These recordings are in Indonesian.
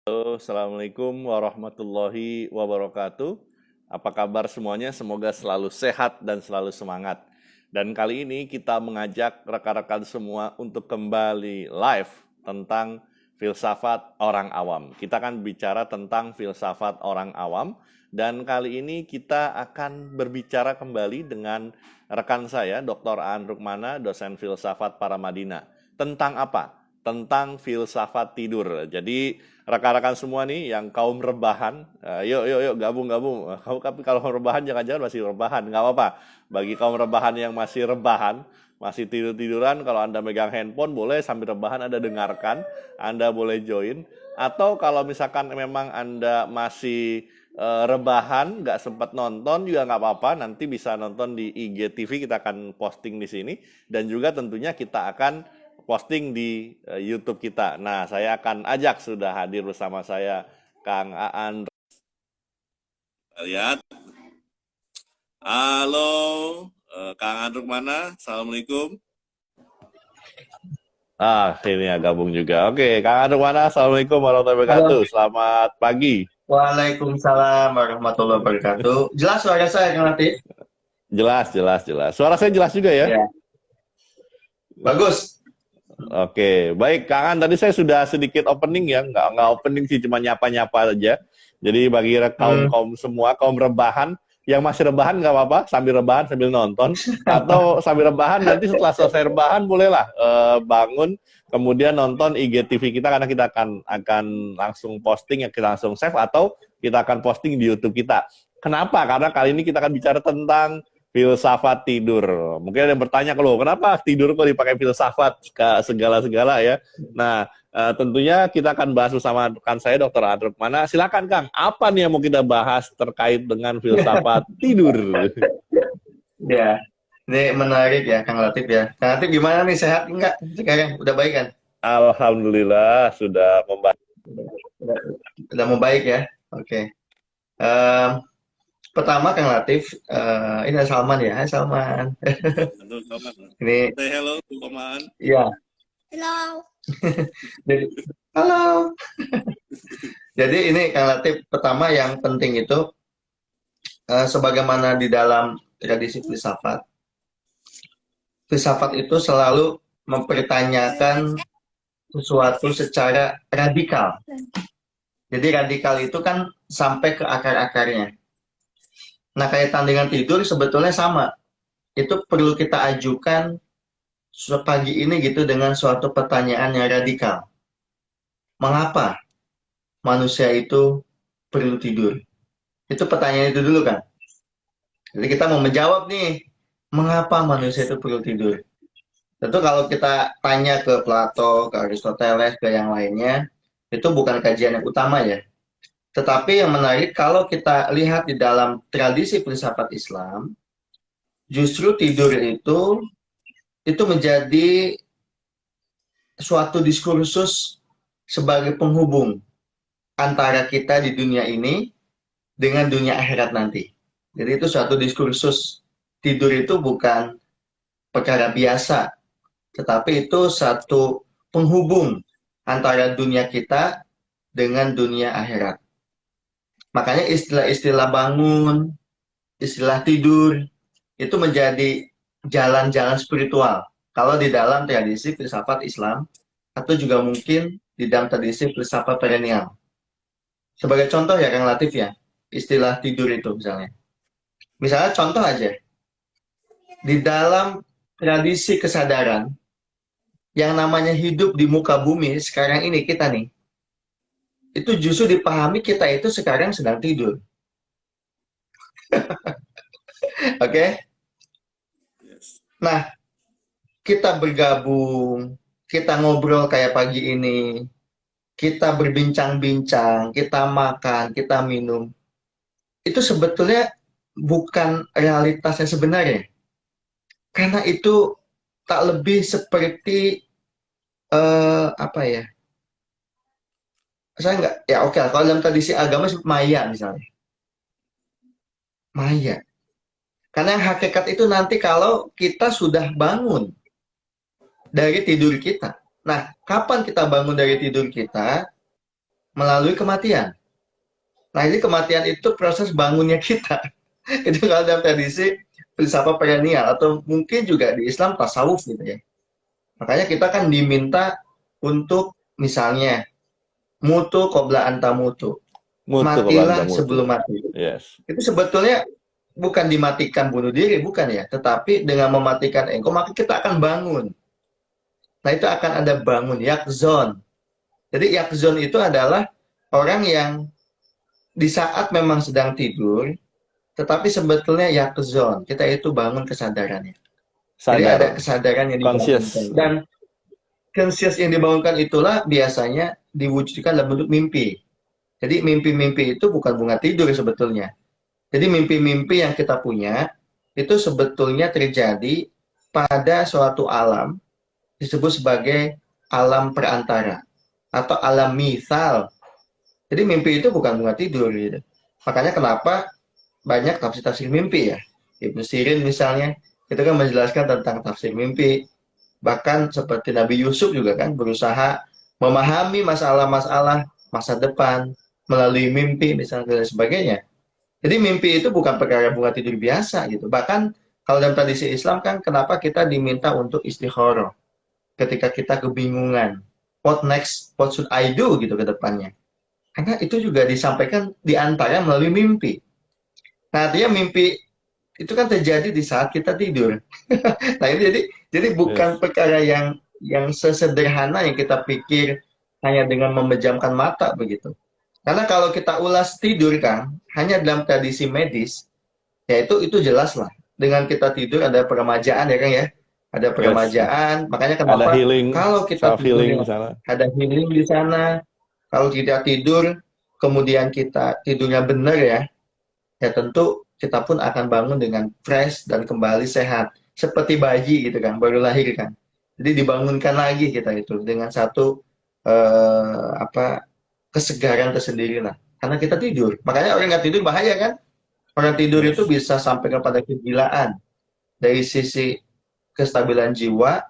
Halo, Assalamualaikum warahmatullahi wabarakatuh. Apa kabar semuanya? Semoga selalu sehat dan selalu semangat. Dan kali ini kita mengajak rekan-rekan semua untuk kembali live tentang filsafat orang awam. Kita akan bicara tentang filsafat orang awam. Dan kali ini kita akan berbicara kembali dengan rekan saya, Dr. Aan Rukmana, dosen filsafat Paramadina. Tentang apa? Tentang filsafat tidur. Jadi rekan-rekan semua nih yang kaum rebahan, yuk gabung. Tapi kalau rebahan jangan-jangan masih rebahan, nggak apa-apa. Bagi kaum rebahan yang masih rebahan, masih tidur-tiduran, kalau Anda megang handphone boleh sambil rebahan Anda dengarkan, Anda boleh join. Atau kalau misalkan memang Anda masih rebahan, nggak sempat nonton juga nggak apa-apa, nanti bisa nonton di IGTV, kita akan posting di sini. Dan juga tentunya kita akan posting di YouTube kita. Nah, saya akan ajak sudah hadir bersama saya Kang Aan. Lihat. Halo, Kang Aan Rukmana. Assalamualaikum. Ini ya gabung juga. Oke, Kang Aan Rukmana. Assalamualaikum warahmatullahi Halo. wabarakatuh. Selamat pagi. Waalaikumsalam warahmatullahi wabarakatuh. Jelas suara saya, Kang Latif? Jelas. Suara saya jelas juga ya? Ya. Bagus. Oke, baik Kang An, tadi saya sudah sedikit opening ya, nggak opening sih, cuma nyapa-nyapa aja. Jadi bagi Hmm. kaum semua, kaum rebahan, yang masih rebahan nggak apa-apa, sambil rebahan sambil nonton, atau sambil rebahan nanti setelah selesai rebahan bolehlah bangun, kemudian nonton IGTV kita karena kita akan langsung posting, ya kita langsung save atau kita akan posting di YouTube kita. Kenapa? Karena kali ini kita akan bicara tentang filsafat tidur. Mungkin ada yang bertanya, kalau kenapa tidur kok dipakai filsafat ke segala-segala ya. Nah, tentunya kita akan bahas bersama rekan saya Dr. Adruk Mana. Silakan Kang, apa nih yang mau kita bahas terkait dengan filsafat tidur? Ya. Ini menarik ya, Kang Latif ya. Kang Latif gimana nih, sehat enggak? Sekarang udah baik kan? Alhamdulillah sudah membahas. Udah, udah mau baik ya? Oke. Em, Pertama, Kang Latif, ini ada Salman ya. Hai Salman. Ini, Say hello to Komaan. ya. Hello. Jadi, halo. Jadi ini Kang Latif, pertama yang penting itu, sebagaimana di dalam tradisi filsafat, filsafat itu selalu mempertanyakan sesuatu secara radikal. Jadi radikal itu kan sampai ke akar-akarnya. Nah, kaitan dengan tidur sebetulnya sama. Itu perlu kita ajukan pagi ini gitu dengan suatu pertanyaan yang radikal. Mengapa manusia itu perlu tidur? Itu pertanyaan itu dulu kan. Jadi kita mau menjawab nih, mengapa manusia itu perlu tidur? Tentu kalau kita tanya ke Plato, ke Aristoteles, ke yang lainnya, itu bukan kajian yang utama ya. Tetapi yang menarik kalau kita lihat di dalam tradisi filsafat Islam, justru tidur itu menjadi suatu diskursus sebagai penghubung antara kita di dunia ini dengan dunia akhirat nanti. Jadi itu suatu diskursus. Tidur itu bukan perkara biasa, tetapi itu satu penghubung antara dunia kita dengan dunia akhirat. Makanya istilah-istilah bangun, istilah tidur, itu menjadi jalan-jalan spiritual. Kalau di dalam tradisi filsafat Islam, atau juga mungkin di dalam tradisi filsafat perennial. Sebagai contoh ya Kang Latif ya, istilah tidur itu misalnya. Misalnya contoh aja, di dalam tradisi kesadaran, yang namanya hidup di muka bumi sekarang ini kita nih, itu justru dipahami kita itu sekarang sedang tidur. Oke? Okay? Nah, kita bergabung, kita ngobrol kayak pagi ini, kita berbincang-bincang, kita makan, kita minum. Itu sebetulnya bukan realitas yang sebenarnya. Karena itu tak lebih seperti apa ya? Saya nggak, ya oke, kalau dalam tradisi agama maya misalnya. Maya. Karena yang hakikat itu nanti kalau kita sudah bangun dari tidur kita. Nah, kapan kita bangun dari tidur kita? melalui kematian. Nah, ini kematian itu proses bangunnya kita. Itu kalau dalam tradisi filsafat perennial atau mungkin juga di Islam tasawuf gitu ya. Makanya kita kan diminta untuk misalnya mutu qabla anta mutu. Mutu kepada Matilah mutu. sebelum mati. Yes. Itu sebetulnya bukan dimatikan bunuh diri, bukan ya. Tetapi dengan mematikan ego, maka kita akan bangun. Nah, itu akan ada bangun, yakzon. Jadi yakzon itu adalah orang yang di saat memang sedang tidur, tetapi sebetulnya yakzon. Kita itu bangun kesadarannya. Jadi ada Sadar. kesadaran yang dibangunkan. Conscious. Dan conscious yang dibangunkan itulah biasanya diwujudkan dalam bentuk mimpi. Jadi mimpi-mimpi itu bukan bunga tidur sebetulnya. Jadi mimpi-mimpi yang kita punya itu sebetulnya terjadi pada suatu alam disebut sebagai alam perantara atau alam misal. Jadi mimpi itu bukan bunga tidur gitu. Makanya kenapa banyak tafsir-tafsir mimpi ya. Ibnu Sirin misalnya itu kan menjelaskan tentang tafsir mimpi. Bahkan seperti Nabi Yusuf juga kan berusaha memahami masalah-masalah masa depan melalui mimpi misalnya dan sebagainya. Jadi mimpi itu bukan perkara bunga tidur biasa gitu. Bahkan kalau dalam tradisi Islam kan kenapa kita diminta untuk istikharah ketika kita kebingungan. What next? What should I do gitu ke depannya. Karena itu juga disampaikan di antara melalui mimpi. Nah, artinya mimpi itu kan terjadi di saat kita tidur. Nah, ini jadi bukan Yes. perkara yang sesederhana yang kita pikir hanya dengan memejamkan mata begitu. Karena kalau kita ulas tidur kan, hanya dalam tradisi medis, ya itu jelas lah. Dengan kita tidur ada peremajaan ya kan ya, ada Yes. peremajaan. Makanya Ada kenapa healing, kalau kita self healing tidurnya di sana. ada healing di sana, kalau kita tidur kemudian kita tidurnya benar ya, ya tentu kita pun akan bangun dengan fresh dan kembali sehat. Seperti bayi gitu kan, baru lahir kan. Jadi dibangunkan lagi kita itu dengan satu apa kesegaran tersendiri lah. Karena kita tidur. Makanya orang nggak tidur bahaya kan? Orang tidur itu Yes. bisa sampai kepada kegilaan. Dari sisi kestabilan jiwa,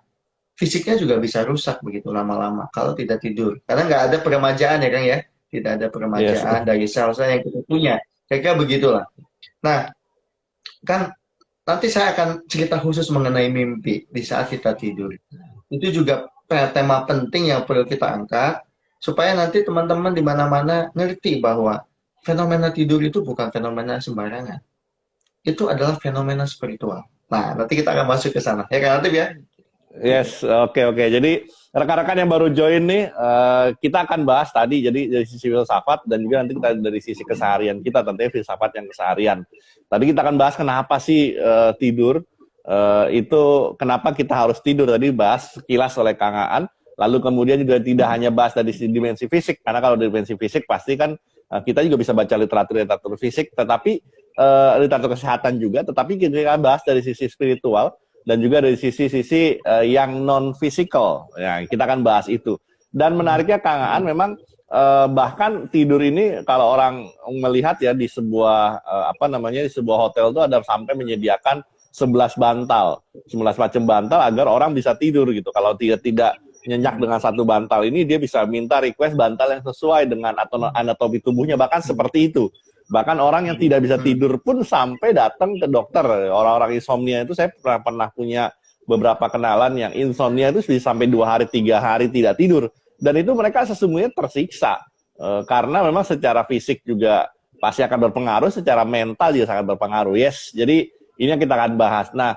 fisiknya juga bisa rusak begitu lama-lama kalau tidak tidur. Karena nggak ada peremajaan ya kan ya. Tidak ada Yes. peremajaan dari sel-sel yang kita punya. Kira-kira begitulah. Nah, kan nanti saya akan cerita khusus mengenai mimpi di saat kita tidur. Itu juga tema penting yang perlu kita angkat supaya nanti teman-teman di mana-mana ngerti bahwa fenomena tidur itu bukan fenomena sembarangan. Itu adalah fenomena spiritual. Nah, nanti kita akan masuk ke sana. Ya kan, Latif ya? Yes, oke. Jadi rekan-rekan yang baru join nih, kita akan bahas tadi jadi dari sisi filsafat dan juga nanti kita dari sisi keseharian kita, tentunya filsafat yang keseharian. Tadi kita akan bahas kenapa sih tidur, itu kenapa kita harus tidur, tadi bahas sekilas oleh Kang Aan, lalu kemudian juga tidak hanya bahas dari dimensi fisik, karena kalau dimensi fisik pasti kan kita juga bisa baca literatur fisik, tetapi literatur kesehatan juga, tetapi kita bahas dari sisi spiritual, dan juga dari sisi-sisi yang non-physical. Ya, kita akan bahas itu. Dan menariknya Kang Aan memang bahkan tidur ini kalau orang melihat ya di sebuah di sebuah hotel itu ada sampai menyediakan 11 bantal, 11 macam bantal agar orang bisa tidur gitu. Kalau tidak nyenyak dengan satu bantal ini, dia bisa minta request bantal yang sesuai dengan anatomi tubuhnya, bahkan seperti itu. Bahkan orang yang tidak bisa tidur pun sampai datang ke dokter. Orang-orang insomnia itu saya pernah punya beberapa kenalan yang insomnia itu bisa sampai 2 hari, 3 hari tidak tidur. Dan itu mereka sesungguhnya tersiksa. Karena memang secara fisik juga pasti akan berpengaruh, secara mental juga sangat berpengaruh. Yes, jadi ini yang kita akan bahas. Nah,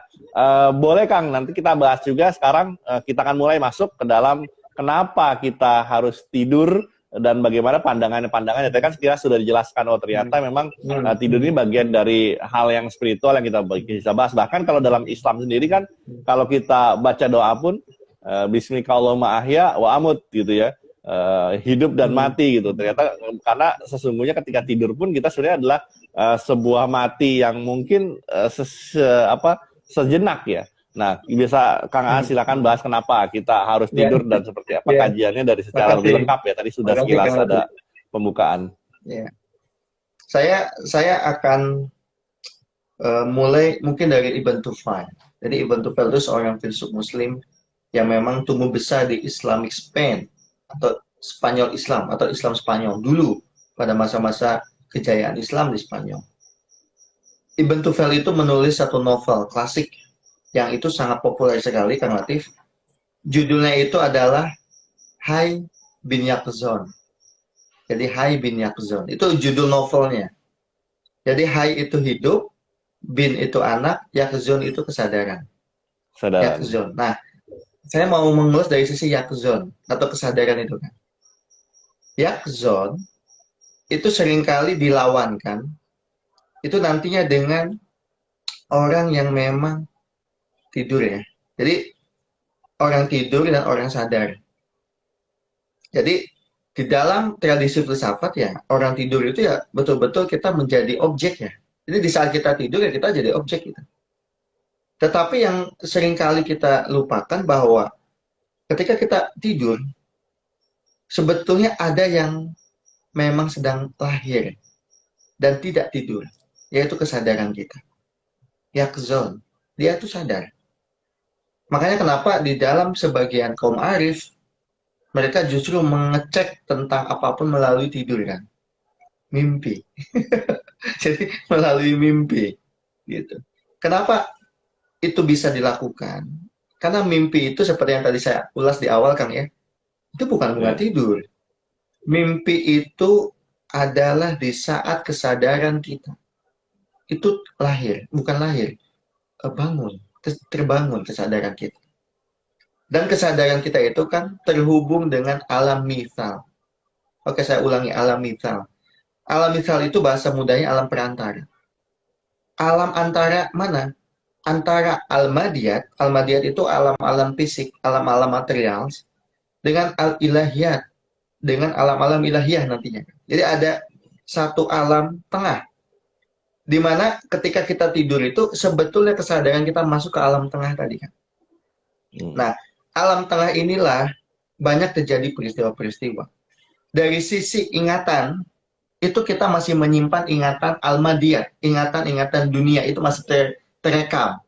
boleh Kang, nanti kita bahas juga sekarang, kita akan mulai masuk ke dalam kenapa kita harus tidur, dan bagaimana pandangannya. Tadi kan sekiranya sudah dijelaskan, oh ternyata memang tidur ini bagian dari hal yang spiritual yang kita bisa bahas. Bahkan kalau dalam Islam sendiri kan, kalau kita baca doa pun Bismillahirrahmanirrahim ahya wa amut gitu ya, hidup dan mati gitu. Ternyata karena sesungguhnya ketika tidur pun kita sebenarnya adalah sebuah mati yang mungkin sejenak ya. Nah, bisa Kang Aan silakan bahas kenapa kita harus tidur dan seperti apa kajiannya dari secara lebih lengkap ya. Tadi sudah sekilas ada pembukaan. Ya. Saya akan mulai mungkin dari Ibn Tufail. Jadi Ibn Tufail itu seorang filsuf Muslim yang memang tumbuh besar di Islamic Spain atau Spanyol Islam atau Islam Spanyol dulu pada masa-masa kejayaan Islam di Spanyol. Ibn Tufel itu menulis satu novel klasik yang itu sangat populer sekali, Kang Latif. Judulnya itu adalah Hai bin Yaqzon. Jadi Hai bin Yaqzon, itu judul novelnya. Jadi Hai itu hidup, bin itu anak, Yaqzon itu kesadaran. Kesadaran. Yaqzon. Nah, saya mau mengulas dari sisi Yaqzon atau kesadaran itu kan. Yaqzon itu seringkali dilawankan itu nantinya dengan orang yang memang tidur ya. Jadi orang tidur dan orang sadar. Jadi di dalam tradisi filsafat ya, orang tidur itu ya betul-betul kita menjadi objek ya. Jadi di saat kita tidur ya kita jadi objek gitu. Tetapi yang seringkali kita lupakan bahwa ketika kita tidur, sebetulnya ada yang memang sedang lahir dan tidak tidur, yaitu kesadaran kita. Yaqzon, dia itu sadar. Makanya kenapa di dalam sebagian kaum arif, mereka justru mengecek tentang apapun melalui tidur kan. Mimpi. Jadi melalui mimpi. Gitu. Kenapa itu bisa dilakukan? Karena mimpi itu seperti yang tadi saya ulas di awal Kang ya. Itu bukan tidur. Mimpi itu adalah di saat kesadaran kita. Itu lahir, bukan lahir. Bangun, terbangun kesadaran kita. Dan kesadaran kita itu kan terhubung dengan alam mithal. Oke, saya ulangi, alam mithal. Alam mithal itu bahasa mudanya alam perantara. Alam antara mana? Antara al-madiyat itu alam-alam fisik, alam-alam material, dengan al-ilahiyat, dengan alam-alam ilahiyah nantinya. Jadi ada satu alam tengah, di mana ketika kita tidur itu sebetulnya kesadaran kita masuk ke alam tengah tadi kan. Nah, alam tengah inilah banyak terjadi peristiwa-peristiwa. Dari sisi ingatan, itu kita masih menyimpan ingatan al-madiyat, ingatan-ingatan dunia, itu masih terekam.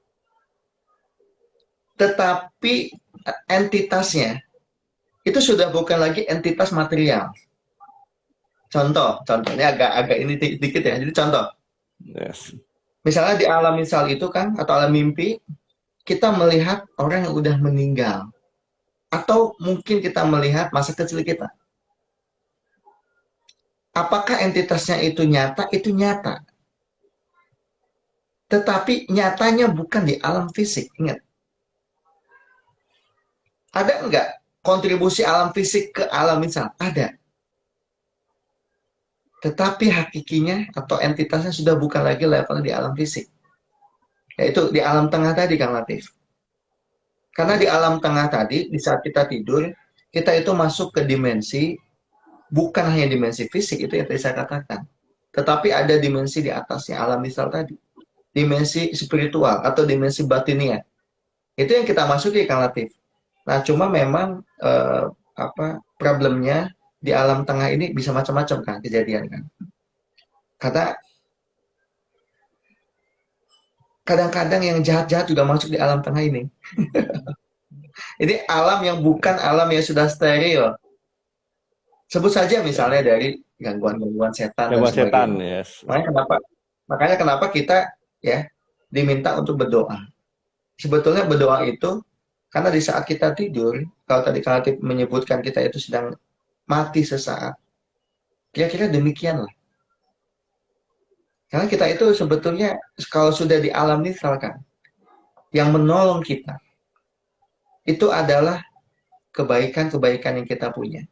Tetapi entitasnya, itu sudah bukan lagi entitas material. Contohnya agak ini dikit ya, jadi contoh. Yes. Misalnya di alam misal itu kan, atau alam mimpi, kita melihat orang yang udah meninggal. Atau mungkin kita melihat masa kecil kita. Apakah entitasnya itu nyata? Itu nyata. Tetapi nyatanya bukan di alam fisik. Ingat. Ada enggak kontribusi alam fisik ke alam misal? Ada. Tetapi hakikinya atau entitasnya sudah bukan lagi level di alam fisik. Yaitu di alam tengah tadi, Kang Latif. Karena di alam tengah tadi, di saat kita tidur, kita itu masuk ke dimensi, bukan hanya dimensi fisik, itu yang tadi saya katakan. Tetapi ada dimensi di atasnya, alam misal tadi. Dimensi spiritual atau dimensi batinia. Itu yang kita masuki, Kang Latif. Nah, cuma memang problemnya di alam tengah ini bisa macam-macam kan kejadian kan. Karena kadang-kadang yang jahat-jahat juga masuk di alam tengah ini. Ini alam yang bukan alam yang sudah steril. Sebut saja misalnya dari gangguan-gangguan setan dan sebagainya. Yes. Makanya kenapa kita ya diminta untuk berdoa. Sebetulnya berdoa itu karena di saat kita tidur, kalau tadi Kak menyebutkan kita itu sedang mati sesaat. Kira-kira demikianlah. Karena kita itu sebetulnya kalau sudah di alam misalkan, yang menolong kita, itu adalah kebaikan-kebaikan yang kita punya.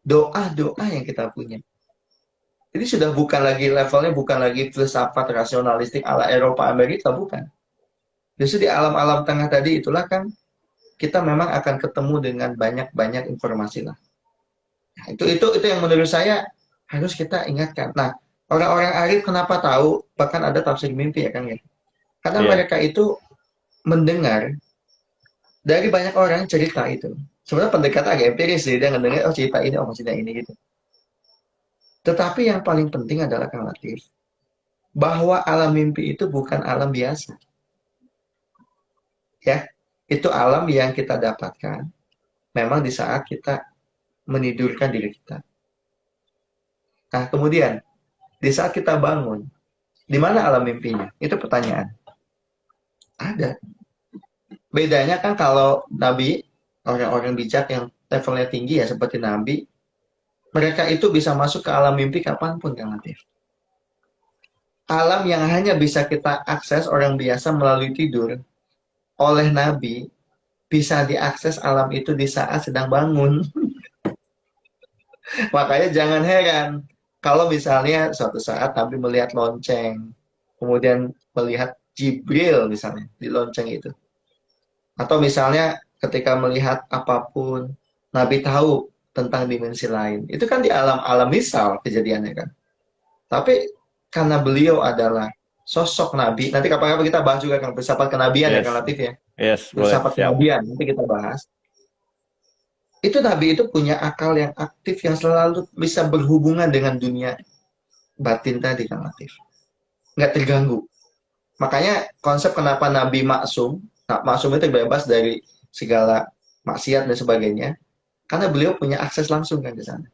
Doa-doa yang kita punya. Jadi sudah bukan lagi levelnya, bukan lagi filsafat rasionalistik ala Eropa Amerika, bukan. Justru di alam-alam tengah tadi itulah kan kita memang akan ketemu dengan banyak-banyak informasi lah. Nah, itu yang menurut saya harus kita ingatkan. Nah, orang-orang arif kenapa tahu bahkan ada tafsir mimpi ya Kang ya? Karena mereka itu mendengar dari banyak orang cerita itu. Sebenarnya pendekatan agak empiris sih, dia ngedengar oh cerita ini, oh maksudnya ini gitu. Tetapi yang paling penting adalah Kang Latif, bahwa alam mimpi itu bukan alam biasa. Ya, itu alam yang kita dapatkan memang di saat kita menidurkan diri kita. Nah, kemudian di saat kita bangun, di mana alam mimpinya? Itu pertanyaan. Ada. Bedanya kan kalau Nabi, orang-orang bijak yang levelnya tinggi ya seperti Nabi, mereka itu bisa masuk ke alam mimpi kapanpun, Kang Latif. Alam yang hanya bisa kita akses orang biasa melalui tidur, oleh Nabi, bisa diakses alam itu di saat sedang bangun. Makanya jangan heran kalau misalnya suatu saat Nabi melihat lonceng, kemudian melihat Jibril misalnya di lonceng itu. Atau misalnya ketika melihat apapun, Nabi tahu tentang dimensi lain. Itu kan di alam-alam misal kejadiannya kan. Tapi karena beliau adalah sosok Nabi, nanti kapan-kapan kita bahas juga kan filsafat kenabian ya Yes, kan Latif ya. yes, boleh, Filsafat siap. kenabian nanti kita bahas. Itu Nabi itu punya akal yang aktif yang selalu bisa berhubungan dengan dunia batin tadi kan Latif. Nggak terganggu. Makanya konsep kenapa Nabi maksum, nah, maksum itu bebas dari segala maksiat dan sebagainya, karena beliau punya akses langsung kan ke sana.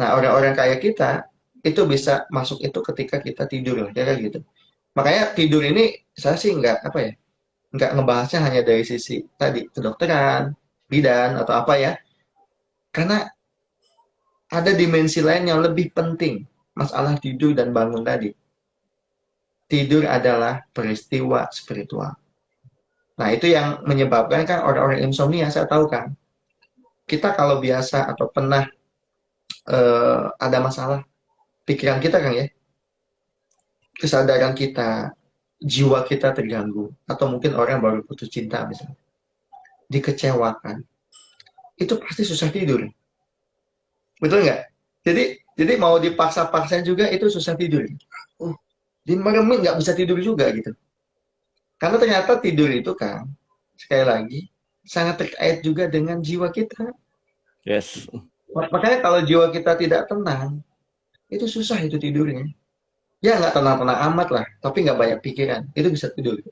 Nah, orang-orang kayak kita itu bisa masuk itu ketika kita tidur, ya kan gitu. Makanya tidur ini saya sih nggak apa ya, nggak ngebahasnya hanya dari sisi tadi kedokteran, bidan atau apa ya, karena ada dimensi lain yang lebih penting masalah tidur dan bangun tadi. Tidur adalah peristiwa spiritual. Nah, itu yang menyebabkan kan orang-orang insomnia, saya tahu kan. Kita kalau biasa atau pernah ada masalah, pikiran kita kan ya, kesadaran kita, jiwa kita terganggu. Atau mungkin orang baru putus cinta misalnya. Dikecewakan. Itu pasti susah tidur. Betul nggak? Jadi mau dipaksa-paksa juga itu susah tidur. Dimeremin nggak bisa tidur juga gitu. Karena ternyata tidur itu kan, sekali lagi, sangat terkait juga dengan jiwa kita. Yes. Makanya kalau jiwa kita tidak tenang, itu susah itu tidurnya. Ya nggak tenang-tenang amat lah, tapi nggak banyak pikiran. Itu bisa tidur.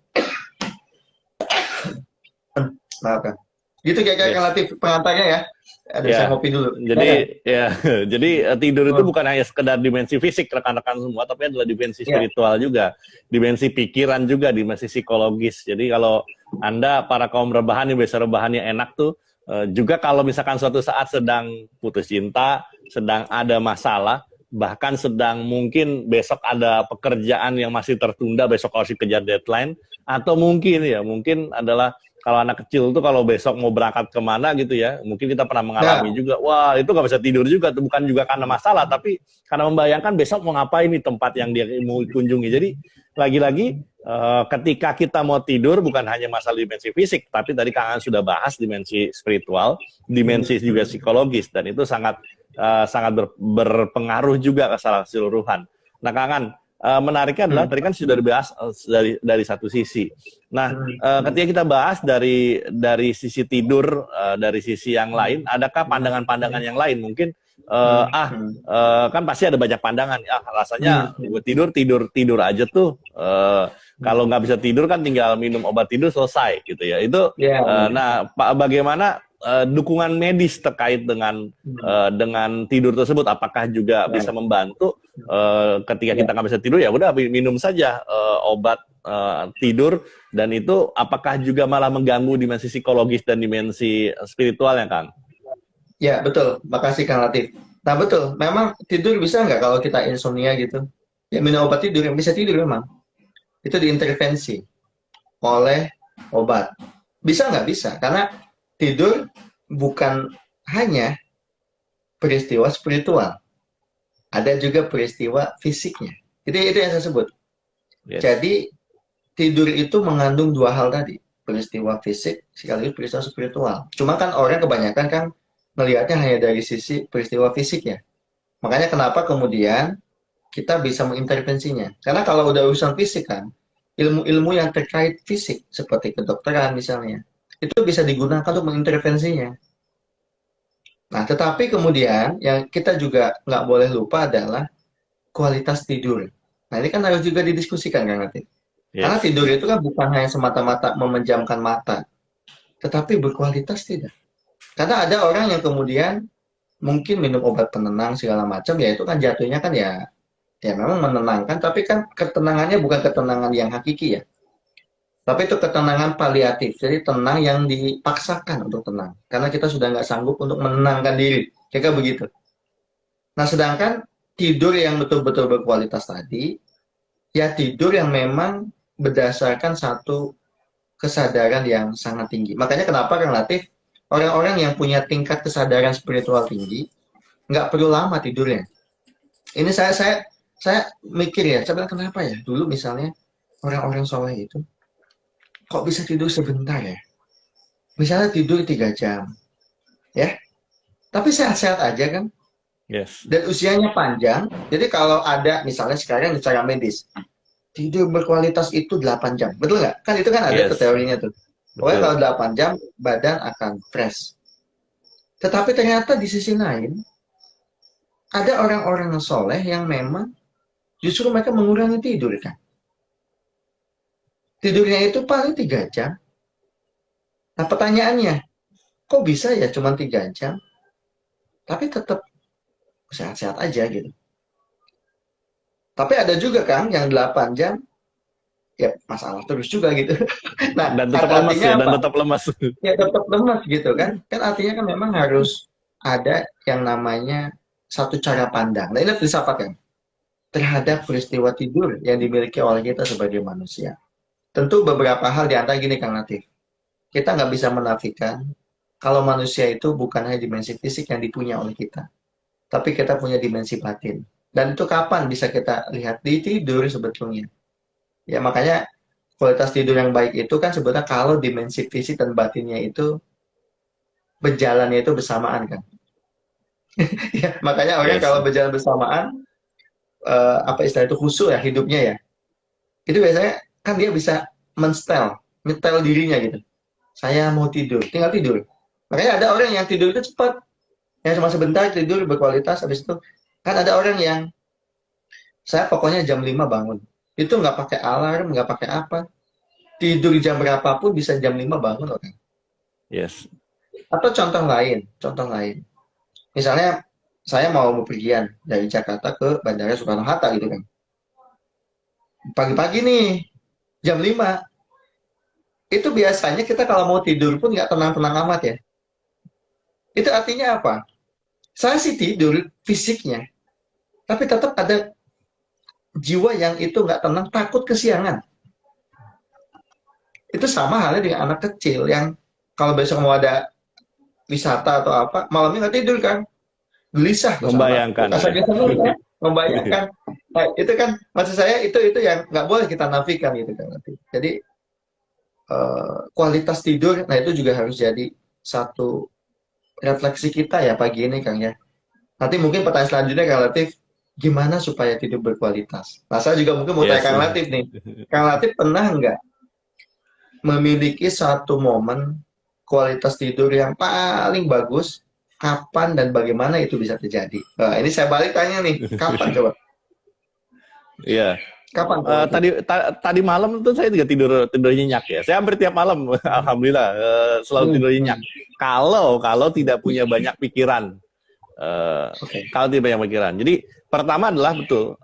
Maafkan. Gitu kayak Yes. relatif pengantarnya ya. Ada Ya, saya ngopi dulu. jadi ya, jadi tidur itu Oh, bukan hanya sekedar dimensi fisik rekan-rekan semua, tapi adalah dimensi ya. spiritual juga, dimensi pikiran juga, dimensi psikologis. Jadi kalau Anda para kaum rebahan yang biasa rebahannya enak tuh, juga kalau misalkan suatu saat sedang putus cinta, sedang ada masalah, bahkan sedang mungkin besok ada pekerjaan yang masih tertunda, besok harus dikejar deadline, atau mungkin adalah kalau anak kecil tuh kalau besok mau berangkat kemana gitu ya, mungkin kita pernah mengalami Nah, juga, wah itu nggak bisa tidur juga, tuh bukan juga karena masalah, tapi karena membayangkan besok mau ngapain nih tempat yang dia mau kunjungi. Jadi lagi-lagi ketika kita mau tidur bukan hanya masalah dimensi fisik, tapi tadi Kang An sudah bahas dimensi spiritual, dimensi juga psikologis, dan itu sangat berpengaruh juga ke salah keseluruhan. Nah Kang An, menariknya adalah tadi kan sudah dibahas dari satu sisi. Nah, ketika kita bahas dari sisi tidur, dari sisi yang lain, adakah pandangan-pandangan yang lain? Mungkin kan pasti ada banyak pandangan. Rasanya gue tidur aja tuh. Kalau nggak bisa tidur kan tinggal minum obat tidur selesai gitu ya. Itu ya. nah, bagaimana dukungan medis terkait dengan tidur tersebut? Apakah juga bisa membantu ketika kita nggak bisa tidur, ya udah minum saja obat tidur, dan itu apakah juga malah mengganggu dimensi psikologis dan dimensi spiritualnya, Kang? Ya, betul. Makasih Kang Latif. Nah, betul. Memang tidur bisa nggak kalau kita insomnia gitu? Ya, minum obat tidur. Yang bisa tidur memang. Itu diintervensi oleh obat. Bisa nggak? Bisa. Karena tidur bukan hanya peristiwa spiritual. Ada juga peristiwa fisiknya. Itu yang saya sebut. Yes. Jadi, tidur itu mengandung dua hal tadi. Peristiwa fisik sekaligus peristiwa spiritual. Cuma kan orang kebanyakan kan melihatnya hanya dari sisi peristiwa fisik ya. Makanya kenapa kemudian kita bisa mengintervensinya. Karena kalau udah urusan fisik kan, ilmu-ilmu yang terkait fisik, seperti kedokteran misalnya, itu bisa digunakan untuk mengintervensinya. Nah, tetapi kemudian yang kita juga nggak boleh lupa adalah kualitas tidur. Nah, ini kan harus juga didiskusikan kan nanti. Karena Yes. tidur itu kan bukan hanya semata-mata memejamkan mata, tetapi berkualitas tidak. Karena ada orang yang kemudian mungkin minum obat penenang segala macam, ya itu kan jatuhnya kan ya ya memang menenangkan, tapi kan ketenangannya bukan ketenangan yang hakiki ya. Tapi itu ketenangan paliatif, jadi tenang yang dipaksakan untuk tenang. Karena kita sudah nggak sanggup untuk menenangkan diri, kayak begitu. Nah, sedangkan tidur yang betul-betul berkualitas tadi, ya tidur yang memang berdasarkan satu kesadaran yang sangat tinggi. Makanya kenapa relatif orang-orang yang punya tingkat kesadaran spiritual tinggi, nggak perlu lama tidurnya. Ini saya mikir ya, saya bilang kenapa ya? Dulu misalnya orang-orang soleh itu kok bisa tidur sebentar ya? Misalnya tidur 3 jam, ya. Tapi sehat-sehat aja kan? Yes. Dan usianya panjang. Jadi kalau ada misalnya sekarang secara medis, tidur berkualitas itu 8 jam. Betul nggak? Kan itu kan ada tuh Yes. teorinya tuh. Pokoknya Betul. kalau 8 jam badan akan fresh. Tetapi ternyata di sisi lain ada orang-orang soleh yang memang justru mereka mengurangi tidur kan. Tidurnya itu paling 3 jam. Nah pertanyaannya, kok bisa ya cuma 3 jam, tapi tetap sehat-sehat aja gitu. Tapi ada juga kan yang 8 jam, ya masalah terus juga gitu. Nah, Dan tetap lemas artinya ya, dan apa? tetap lemas. Ya tetap lemas gitu kan. Kan artinya kan memang harus ada yang namanya satu cara pandang. Nah ini filsafat kan terhadap peristiwa tidur yang dimiliki oleh kita sebagai manusia. Tentu beberapa hal di antara gini Kang Latif. Kita nggak bisa menafikan kalau manusia itu bukan hanya dimensi fisik yang dipunya oleh kita, tapi kita punya dimensi batin. Dan itu kapan bisa kita lihat? Di tidur sebetulnya. Ya makanya kualitas tidur yang baik itu kan sebetulnya kalau dimensi fisik dan batinnya itu berjalannya itu bersamaan kan. Ya, makanya orang Yes. kalau berjalan bersamaan, apa istilah itu khusyuk ya hidupnya ya. Itu biasanya kan dia bisa nyetel dirinya gitu. Saya mau tidur, tinggal tidur. Makanya ada orang yang tidur itu cepat, yang cuma sebentar tidur berkualitas, habis itu kan ada orang yang saya pokoknya jam 5 bangun. Itu nggak pakai alarm, nggak pakai apa. Tidur jam berapapun bisa jam 5 bangun loh kan. Yes. Atau contoh lain. Misalnya saya mau bepergian dari Jakarta ke Bandara Soekarno-Hatta gitu kan. Pagi-pagi nih, jam 5. Itu biasanya kita kalau mau tidur pun nggak tenang-tenang amat ya. Itu artinya apa? Saya sih tidur fisiknya, tapi tetap ada jiwa yang itu nggak tenang, takut kesiangan. Itu sama halnya dengan anak kecil yang kalau besok mau ada wisata atau apa, malamnya nggak tidur kan, gelisah tuh sama Membayangkan ya. kasarnya ya, membayangkan. Nah, itu kan maksud saya itu yang nggak boleh kita nafikan gitu kan nanti. Jadi kualitas tidur, nah itu juga harus jadi satu refleksi kita ya pagi ini Kang ya. Nanti mungkin pertanyaan selanjutnya Kang Latif, gimana supaya tidur berkualitas? Nah saya juga mungkin mau tanya Yes. Kang Latif nih. Kang Latif pernah nggak memiliki satu momen kualitas tidur yang paling bagus? Kapan dan bagaimana itu bisa terjadi? Nah, ini saya balik tanya nih, kapan coba? Iya. Kapan Kang Latif? Tadi malam tuh saya juga tidur nyenyak ya. Saya hampir tiap malam, alhamdulillah, selalu tidur nyenyak. Kalau tidak punya banyak pikiran, Oke. kalau tidak banyak pikiran. Jadi pertama adalah betul,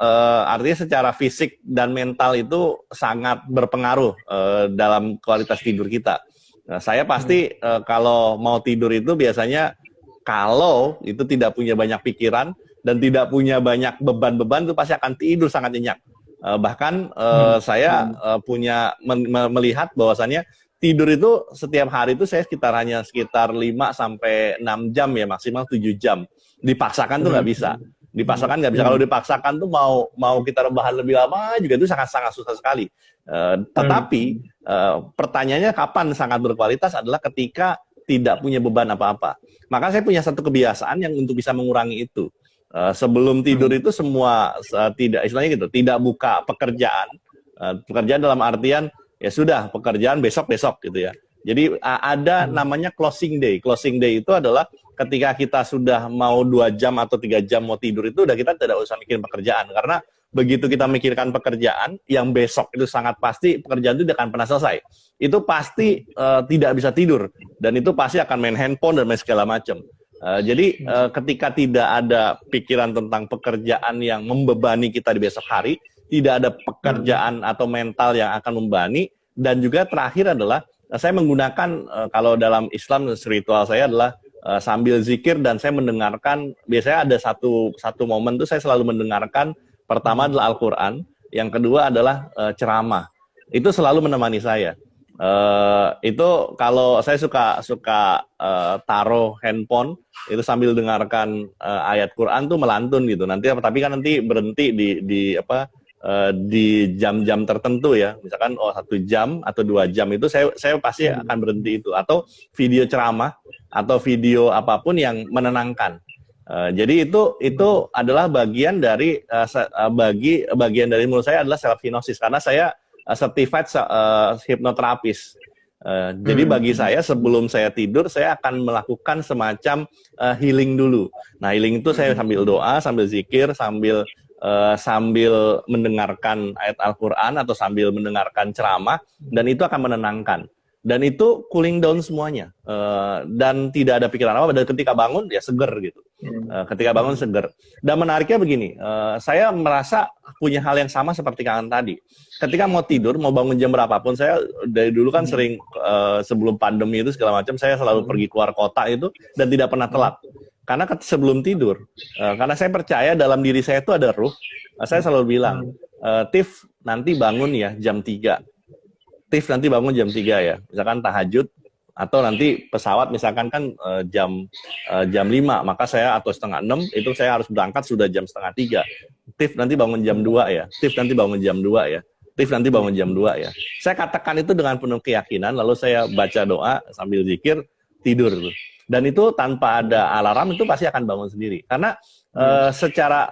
artinya secara fisik dan mental itu sangat berpengaruh dalam kualitas tidur kita. Nah, saya pasti kalau mau tidur itu biasanya kalau itu tidak punya banyak pikiran dan tidak punya banyak beban-beban itu pasti akan tidur sangat nyenyak. Bahkan saya punya melihat bahwasannya tidur itu setiap hari itu saya sekitar 5 sampai 6 jam ya, maksimal 7 jam. Dipaksakan tuh nggak bisa. Dipaksakan nggak bisa. Kalau dipaksakan tuh mau kita rebahan lebih lama juga itu sangat-sangat susah sekali. Tetapi pertanyaannya kapan sangat berkualitas adalah ketika tidak punya beban apa-apa. Maka saya punya satu kebiasaan yang untuk bisa mengurangi itu. Sebelum tidur itu semua tidak istilahnya gitu, tidak buka pekerjaan. Pekerjaan dalam artian ya sudah pekerjaan besok gitu ya. Jadi ada namanya closing day. Closing day itu adalah ketika kita sudah mau 2 jam atau 3 jam mau tidur itu udah kita tidak usah mikirin pekerjaan karena begitu kita mikirkan pekerjaan yang besok itu sangat pasti pekerjaan itu tidak akan pernah selesai. Itu pasti tidak bisa tidur dan itu pasti akan main handphone dan main segala macam. Jadi ketika tidak ada pikiran tentang pekerjaan yang membebani kita di besok hari, tidak ada pekerjaan atau mental yang akan membebani, dan juga terakhir adalah saya menggunakan kalau dalam Islam ritual saya adalah sambil zikir dan saya mendengarkan, biasanya ada satu momen tuh saya selalu mendengarkan, pertama adalah Al-Quran, yang kedua adalah ceramah. Itu selalu menemani saya. Itu kalau saya suka taruh handphone itu sambil dengarkan ayat Quran tuh melantun gitu. Tapi kan nanti berhenti di jam-jam tertentu ya. Misalkan 1 jam atau 2 jam itu saya pasti akan berhenti itu, atau video ceramah atau video apapun yang menenangkan. Jadi itu adalah bagian dari bagian dari menurut saya adalah self hypnosis, karena saya certified hipnoterapis. Jadi bagi saya sebelum saya tidur saya akan melakukan semacam healing dulu. Nah, healing itu saya sambil doa, sambil zikir, sambil mendengarkan ayat Al-Quran atau sambil mendengarkan ceramah, dan itu akan menenangkan. Dan itu cooling down semuanya, dan tidak ada pikiran apa, dan ketika bangun ya seger gitu. Ketika bangun seger. Dan menariknya begini, saya merasa punya hal yang sama seperti Kang tadi. Ketika mau tidur, mau bangun jam berapapun, saya dari dulu kan sering sebelum pandemi itu segala macam, saya selalu pergi keluar kota itu dan tidak pernah telat. Karena sebelum tidur, karena saya percaya dalam diri saya itu ada ruh, saya selalu bilang, Tif nanti bangun ya jam 3. Tif nanti bangun jam 3 ya, misalkan tahajud, atau nanti pesawat misalkan kan jam 5, maka saya atau setengah 6 itu saya harus berangkat sudah jam setengah 3. Tif nanti bangun jam 2 ya, Tif nanti bangun jam 2 ya, Tif nanti bangun jam 2 ya. Saya katakan itu dengan penuh keyakinan, lalu saya baca doa sambil zikir, tidur tuh. Dan itu tanpa ada alarm itu pasti akan bangun sendiri. Karena secara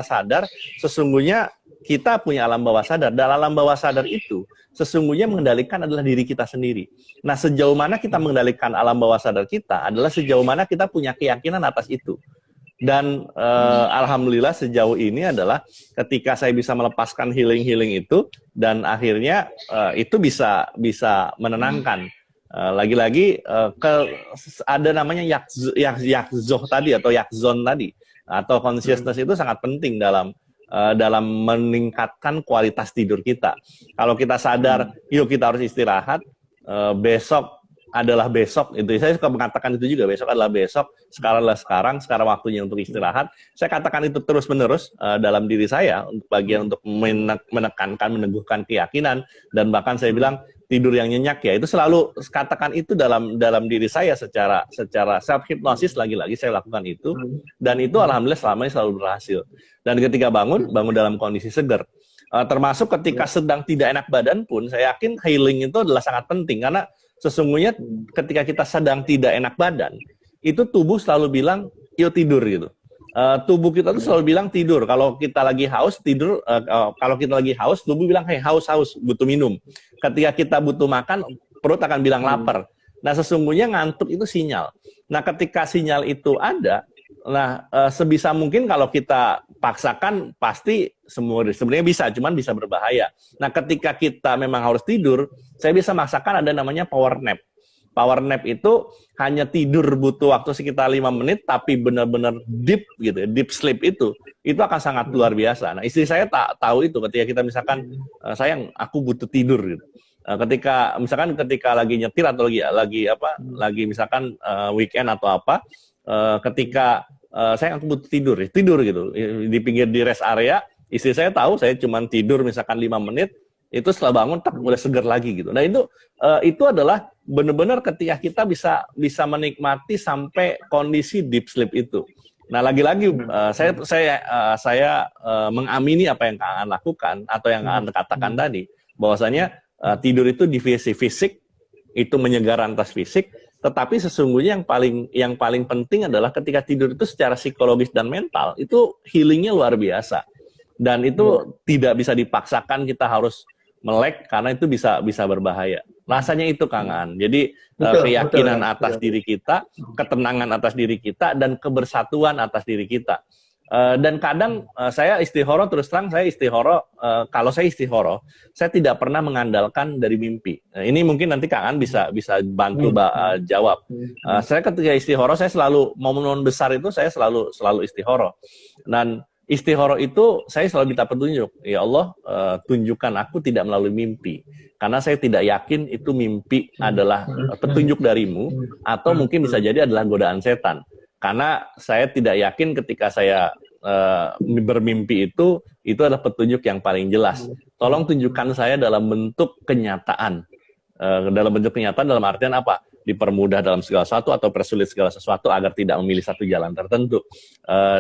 sadar sesungguhnya kita punya alam bawah sadar. Dan alam bawah sadar itu sesungguhnya mengendalikan adalah diri kita sendiri. Nah, sejauh mana kita mengendalikan alam bawah sadar kita adalah sejauh mana kita punya keyakinan atas itu. Dan alhamdulillah sejauh ini adalah ketika saya bisa melepaskan healing itu, dan akhirnya itu bisa menenangkan. Lagi-lagi ada namanya yakzoh tadi atau yakzon tadi, atau consciousness itu sangat penting dalam meningkatkan kualitas tidur kita. Kalau kita sadar, yuk kita harus istirahat, besok adalah besok, itu saya suka mengatakan itu juga, besok adalah besok, sekarang adalah sekarang waktunya untuk istirahat. Saya katakan itu terus-menerus dalam diri saya, untuk bagian untuk menekankan, meneguhkan keyakinan, dan bahkan saya bilang tidur yang nyenyak ya, itu selalu katakan itu dalam diri saya secara self hypnosis. Lagi-lagi saya lakukan itu, dan itu alhamdulillah selama ini selalu berhasil. Dan ketika bangun dalam kondisi segar. Termasuk ketika sedang tidak enak badan pun, saya yakin healing itu adalah sangat penting, karena sesungguhnya ketika kita sedang tidak enak badan, itu tubuh selalu bilang, yuk tidur gitu. Tubuh kita tuh selalu bilang tidur. Kalau kita lagi haus, tidur. Kalau kita lagi haus, tubuh bilang, hey, haus, butuh minum. Ketika kita butuh makan, perut akan bilang lapar. Nah, sesungguhnya ngantuk itu sinyal. Nah, ketika sinyal itu ada, sebisa mungkin kalau kita paksakan, pasti sebenarnya bisa, cuman bisa berbahaya. Nah, ketika kita memang harus tidur, saya bisa maksakan ada namanya power nap. Power nap itu hanya tidur butuh waktu sekitar 5 menit, tapi benar-benar deep gitu, deep sleep itu akan sangat luar biasa. Nah, istri saya tak tahu itu ketika kita misalkan, sayang, aku butuh tidur gitu. Ketika lagi nyetir atau lagi misalkan weekend atau apa, ketika saya aku butuh tidur gitu di pinggir di rest area, istri saya tahu saya cuma tidur misalkan 5 menit, itu setelah bangun udah seger lagi gitu. Nah, itu adalah benar-benar ketika kita bisa menikmati sampai kondisi deep sleep itu. Nah, lagi-lagi saya mengamini apa yang Kang lakukan atau yang Kang katakan tadi, bahwasanya tidur itu divisi fisik, itu menyegarkan atas fisik, tetapi sesungguhnya yang paling penting adalah ketika tidur itu secara psikologis dan mental itu healingnya luar biasa. Dan itu tidak bisa dipaksakan kita harus melek, karena itu bisa berbahaya. Rasanya itu, Kang Aan. Jadi keyakinan atas diri kita, ketenangan atas diri kita, dan kebersatuan atas diri kita. Dan kadang saya istihoro, terus terang saya istihoro, kalau saya istihoro, saya tidak pernah mengandalkan dari mimpi. Ini mungkin nanti Kang An bisa bantu jawab. Saya ketika istihoro, saya selalu momen-momen besar itu saya selalu istihoro. Dan istihoro itu saya selalu minta petunjuk. Ya Allah, tunjukkan aku tidak melalui mimpi. Karena saya tidak yakin itu mimpi adalah petunjuk darimu, atau mungkin bisa jadi adalah godaan setan. Karena saya tidak yakin ketika saya bermimpi itu adalah petunjuk yang paling jelas. Tolong tunjukkan saya dalam bentuk kenyataan. Dalam bentuk kenyataan dalam artian apa? Dipermudah dalam segala sesuatu atau persulit segala sesuatu agar tidak memilih satu jalan tertentu.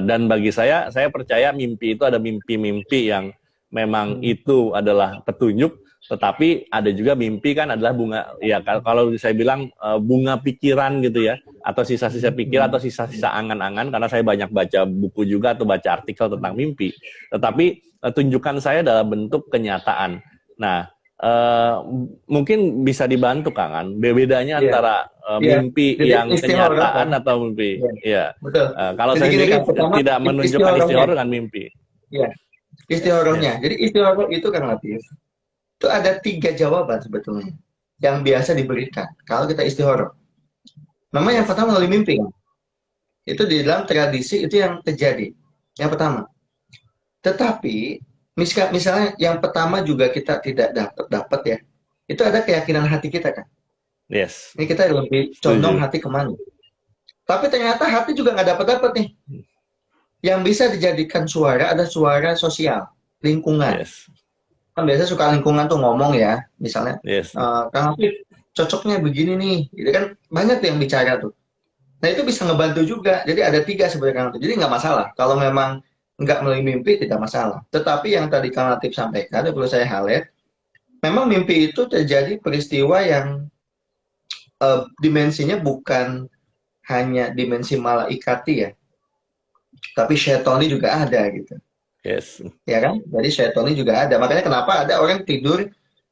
Dan bagi saya percaya mimpi itu ada mimpi-mimpi yang memang itu adalah petunjuk, tetapi ada juga mimpi kan adalah bunga, ya kalau saya bilang bunga pikiran gitu ya, atau sisa-sisa pikiran atau sisa-sisa angan-angan, karena saya banyak baca buku juga atau baca artikel tentang mimpi. Tetapi tunjukkan saya dalam bentuk kenyataan. Nah, mungkin bisa dibantu Kang An, bedanya antara mimpi yang kenyataan atau mimpi. Iya. Betul. Kalau Jadi saya gini, sendiri Kang, pertama, tidak menunjukkan istihoro dengan mimpi. Iya. Istihoronya. Jadi istihoro itu Kang Latif, itu ada 3 jawaban sebetulnya yang biasa diberikan kalau kita istihoro. Memang yang pertama melalui mimpi. Itu di dalam tradisi itu yang terjadi. Yang pertama. Tetapi misalnya yang pertama juga kita tidak dapat ya. Itu ada keyakinan hati kita kan. Yes. Ini kita lebih condong hati kemana. Tapi ternyata hati juga nggak dapat nih. Yang bisa dijadikan suara ada suara sosial, lingkungan. Yes. Kan biasa suka lingkungan tuh ngomong ya, misalnya, Yes. Kang Afif cocoknya begini nih, gitu kan banyak tuh yang bicara tuh. Nah itu bisa ngebantu juga. Jadi ada 3 sebenarnya Kang Latif. Jadi nggak masalah. Kalau memang nggak melalui mimpi tidak masalah. Tetapi yang tadi Kang Latif sampaikan, yang perlu saya highlight, memang mimpi itu terjadi peristiwa yang dimensinya bukan hanya dimensi malaikati ya, tapi syaitoni juga ada gitu. Yes. Ya kan? Jadi syaitoni juga ada. Makanya kenapa ada orang tidur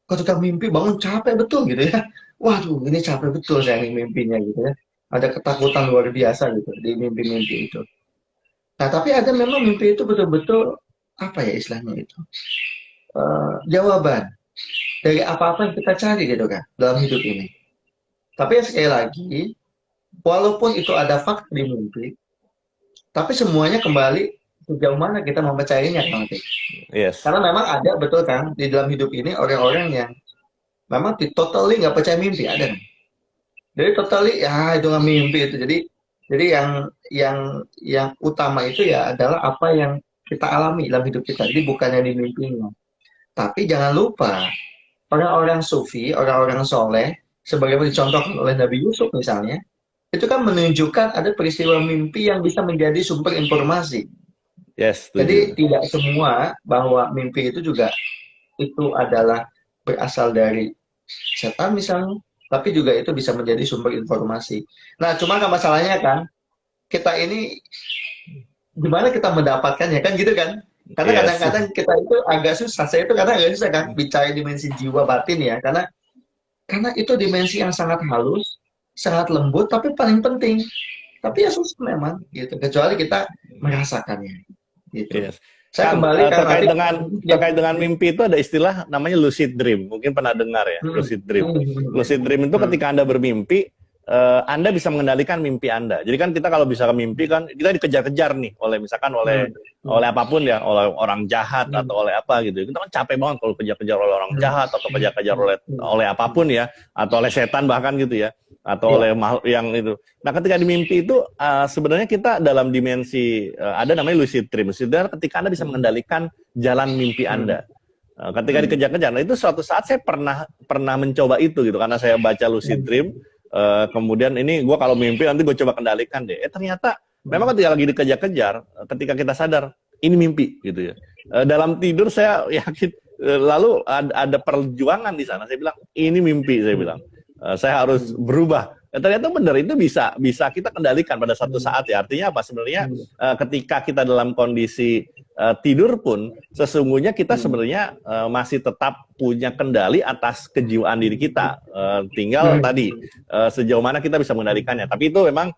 ketika mimpi bangun capek betul gitu ya. Waduh, ini capek betul saya mimpinya gitu ya. Ada ketakutan luar biasa gitu di mimpi-mimpi itu. Nah, tapi ada memang mimpi itu betul-betul apa ya istilahnya itu? Jawaban dari apa-apa yang kita cari gitu kan dalam hidup ini. Tapi sekali lagi, walaupun itu ada fakta di mimpi, tapi semuanya kembali sejauh mana kita mempercayainya Kang Latif. Yes. Karena memang ada betul kan di dalam hidup ini orang-orang yang memang totally nggak percaya mimpi, ada kan? Jadi totally ya itu nggak mimpi itu. Jadi yang utama itu ya adalah apa yang kita alami dalam hidup kita. Jadi bukannya di mimpinya. Tapi jangan lupa orang-orang sufi, orang-orang soleh, sebagaimana dicontohkan oleh Nabi Yusuf misalnya, itu kan menunjukkan ada peristiwa mimpi yang bisa menjadi sumber informasi. Yes. Jadi tidak semua bahwa mimpi itu juga itu adalah berasal dari setan misalnya, tapi juga itu bisa menjadi sumber informasi. Nah, cuma kan masalahnya kan, kita ini gimana kita mendapatkannya kan gitu kan? Karena kadang-kadang kita itu agak susah. Saya itu kadang agak susah kan bicara dimensi jiwa batin ya, karena itu dimensi yang sangat halus, sangat lembut, tapi paling penting. Tapi ya susah memang gitu, kecuali kita merasakannya. Gitu. Yes. Saya Kan, kembali terkait dengan mimpi itu ada istilah namanya lucid dream. Mungkin pernah dengar ya, lucid dream. Lucid dream itu ketika Anda bermimpi, Anda bisa mengendalikan mimpi Anda. Jadi kan kita kalau bisa mimpi kan kita dikejar-kejar nih oleh misalkan oleh apapun ya, oleh orang jahat atau oleh apa gitu. Kita kan capek banget kalau kejar-kejar oleh orang jahat atau kejar-kejar oleh apapun ya, atau oleh setan bahkan gitu ya, atau oleh makhluk yang itu. Nah, ketika di mimpi itu sebenarnya kita dalam dimensi ada namanya lucid dream. Lucid dream ketika Anda bisa mengendalikan jalan mimpi Anda. Ketika dikejar-kejar. Nah, itu suatu saat saya pernah mencoba itu gitu karena saya baca lucid dream. Kemudian ini gue kalau mimpi nanti gue coba kendalikan deh. Ternyata memang ketika lagi dikejar-kejar, ketika kita sadar ini mimpi gitu ya. Dalam tidur saya yakin lalu ada perjuangan di sana. Saya bilang ini mimpi, saya bilang. Saya harus berubah. Ternyata benar itu bisa kita kendalikan pada satu saat ya. Artinya apa sebenarnya ketika kita dalam kondisi tidur pun sesungguhnya kita sebenarnya masih tetap punya kendali atas kejiwaan diri kita. Tinggal tadi sejauh mana kita bisa mengendalikannya. Tapi itu memang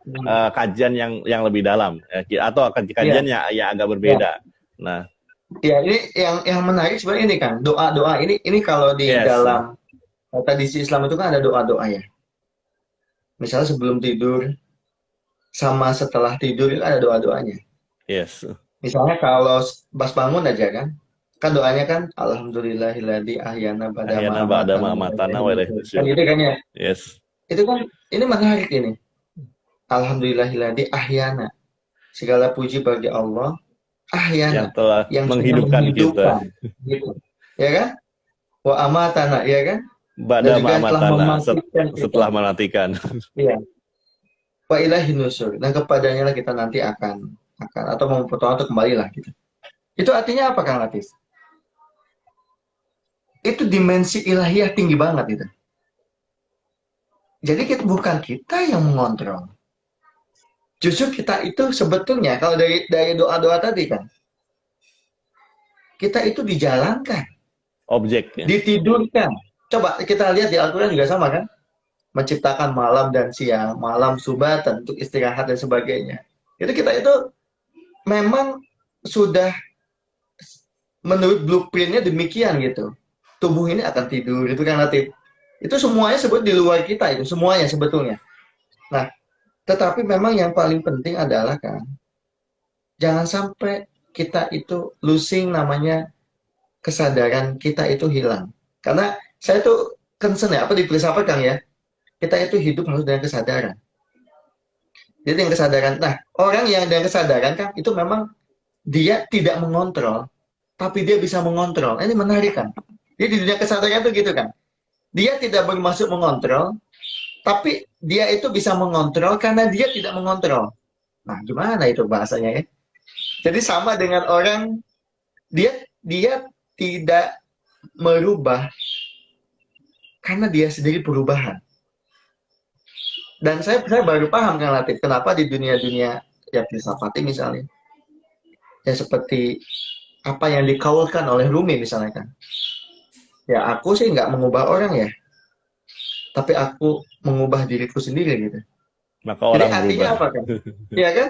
kajian yang lebih dalam atau kajian yang agak berbeda. Nah, ya ini yang menarik sebenarnya ini kan doa-doa ini kalau di dalam tradisi Islam itu kan ada doa-doa ya. Misalnya sebelum tidur sama setelah tidur itu ada doa-doanya. Yes. Misalnya kalau pas bangun aja kan doanya kan alhamdulillahilladzi ahyana ba'da ma amatana wa ilaihi kan itu kan ya. Yes. Itu kan ini menarik ini. Alhamdulillahilladzi ahyana. Segala puji bagi Allah ahyana yang telah menghidupkan kita. Gitu. Ya kan? Wa amatana, ya kan? Ba'da ma amatana, setelah mematikan. Iya. Wa ilaihi nusur. Dan kepadanya lah kita nanti akan atau mempertolongan untuk kembali lah gitu. Itu artinya apa Kang Latif? Itu dimensi ilahiyah tinggi banget itu. Jadi bukan kita yang mengontrol. Justru kita itu sebetulnya kalau dari doa-doa tadi kan, kita itu dijalankan, objeknya, ditidurkan. Coba kita lihat di Al-Quran juga sama kan, menciptakan malam dan siang, malam subatan untuk istirahat dan sebagainya. Itu kita itu memang sudah menurut blueprintnya demikian gitu. Tubuh ini akan tidur, itu kan Latif. Itu semuanya sebut di luar kita itu, semuanya sebetulnya. Nah, tetapi memang yang paling penting adalah kan, jangan sampai kita itu losing namanya kesadaran kita itu hilang. Karena saya tuh concern ya, apa di filsafat Kang ya, kita itu hidup harus dengan kesadaran. Jadi dengan kesadaran, nah orang yang dengan kesadaran kan, itu memang dia tidak mengontrol, tapi dia bisa mengontrol. Ini menarik kan. Jadi di dunia kesadaran itu gitu kan. Dia tidak bermaksud mengontrol, tapi dia itu bisa mengontrol karena dia tidak mengontrol. Nah, gimana itu bahasanya ya? Jadi sama dengan orang, dia tidak merubah karena dia sendiri perubahan. Dan saya baru paham kan Latif, kenapa di dunia-dunia ya filsafat misalnya, ya seperti apa yang dikaulkan oleh Rumi misalnya kan. Ya aku sih nggak mengubah orang ya, tapi aku mengubah diriku sendiri gitu. Maka orang jadi artinya berubah. Apa kan? Ya kan?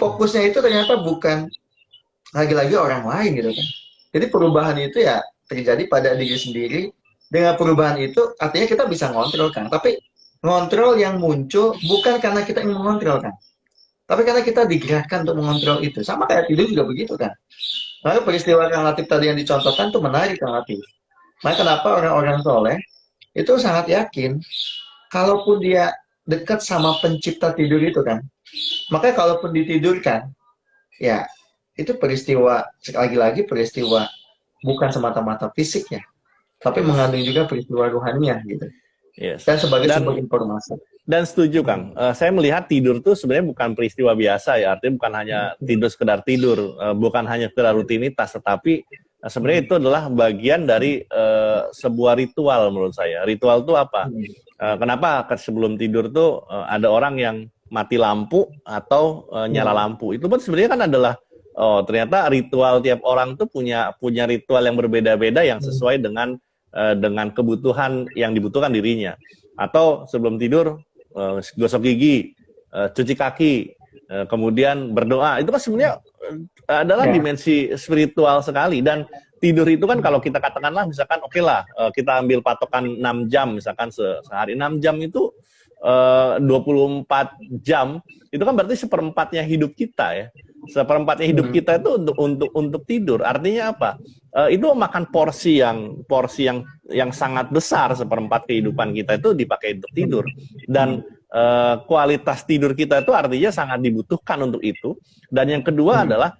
Fokusnya itu ternyata bukan lagi-lagi orang lain gitu kan. Jadi perubahan itu ya terjadi pada diri sendiri. Dengan perubahan itu artinya kita bisa ngontrol kan. Tapi ngontrol yang muncul bukan karena kita ingin mengontrol kan. Tapi karena kita digerakkan untuk mengontrol itu. Sama kayak tidur juga begitu kan. Lalu peristiwa Kang Latif tadi yang dicontohkan tuh menarik Kang Latif. Nah kenapa orang-orang soleh itu sangat yakin kalaupun dia dekat sama pencipta tidur itu kan, maka kalaupun ditidurkan, ya itu peristiwa, sekali lagi peristiwa bukan semata-mata fisiknya, tapi mengandung juga peristiwa rohaniah gitu. Yes. Dan sebagai sumber informasi. Dan setuju Kang, saya melihat tidur itu sebenarnya bukan peristiwa biasa ya, artinya bukan hanya tidur sekedar tidur, bukan hanya sekedar rutinitas, tetapi sebenarnya itu adalah bagian dari sebuah ritual menurut saya. Ritual itu apa? Kenapa sebelum tidur tuh ada orang yang mati lampu atau nyala lampu? Itu pun sebenarnya kan adalah ternyata ritual tiap orang tuh punya ritual yang berbeda-beda yang sesuai dengan kebutuhan yang dibutuhkan dirinya. Atau sebelum tidur gosok gigi, cuci kaki, kemudian berdoa. Itu kan sebenarnya adalah dimensi spiritual sekali. Dan tidur itu kan kalau kita katakanlah misalkan oke lah kita ambil patokan 6 jam misalkan sehari 6 jam itu 24 jam itu kan berarti seperempatnya hidup kita ya. Seperempatnya hidup kita itu untuk tidur. Artinya apa? Itu makan porsi yang sangat besar, seperempat kehidupan kita itu dipakai untuk tidur. Dan kualitas tidur kita itu artinya sangat dibutuhkan untuk itu. Dan yang kedua adalah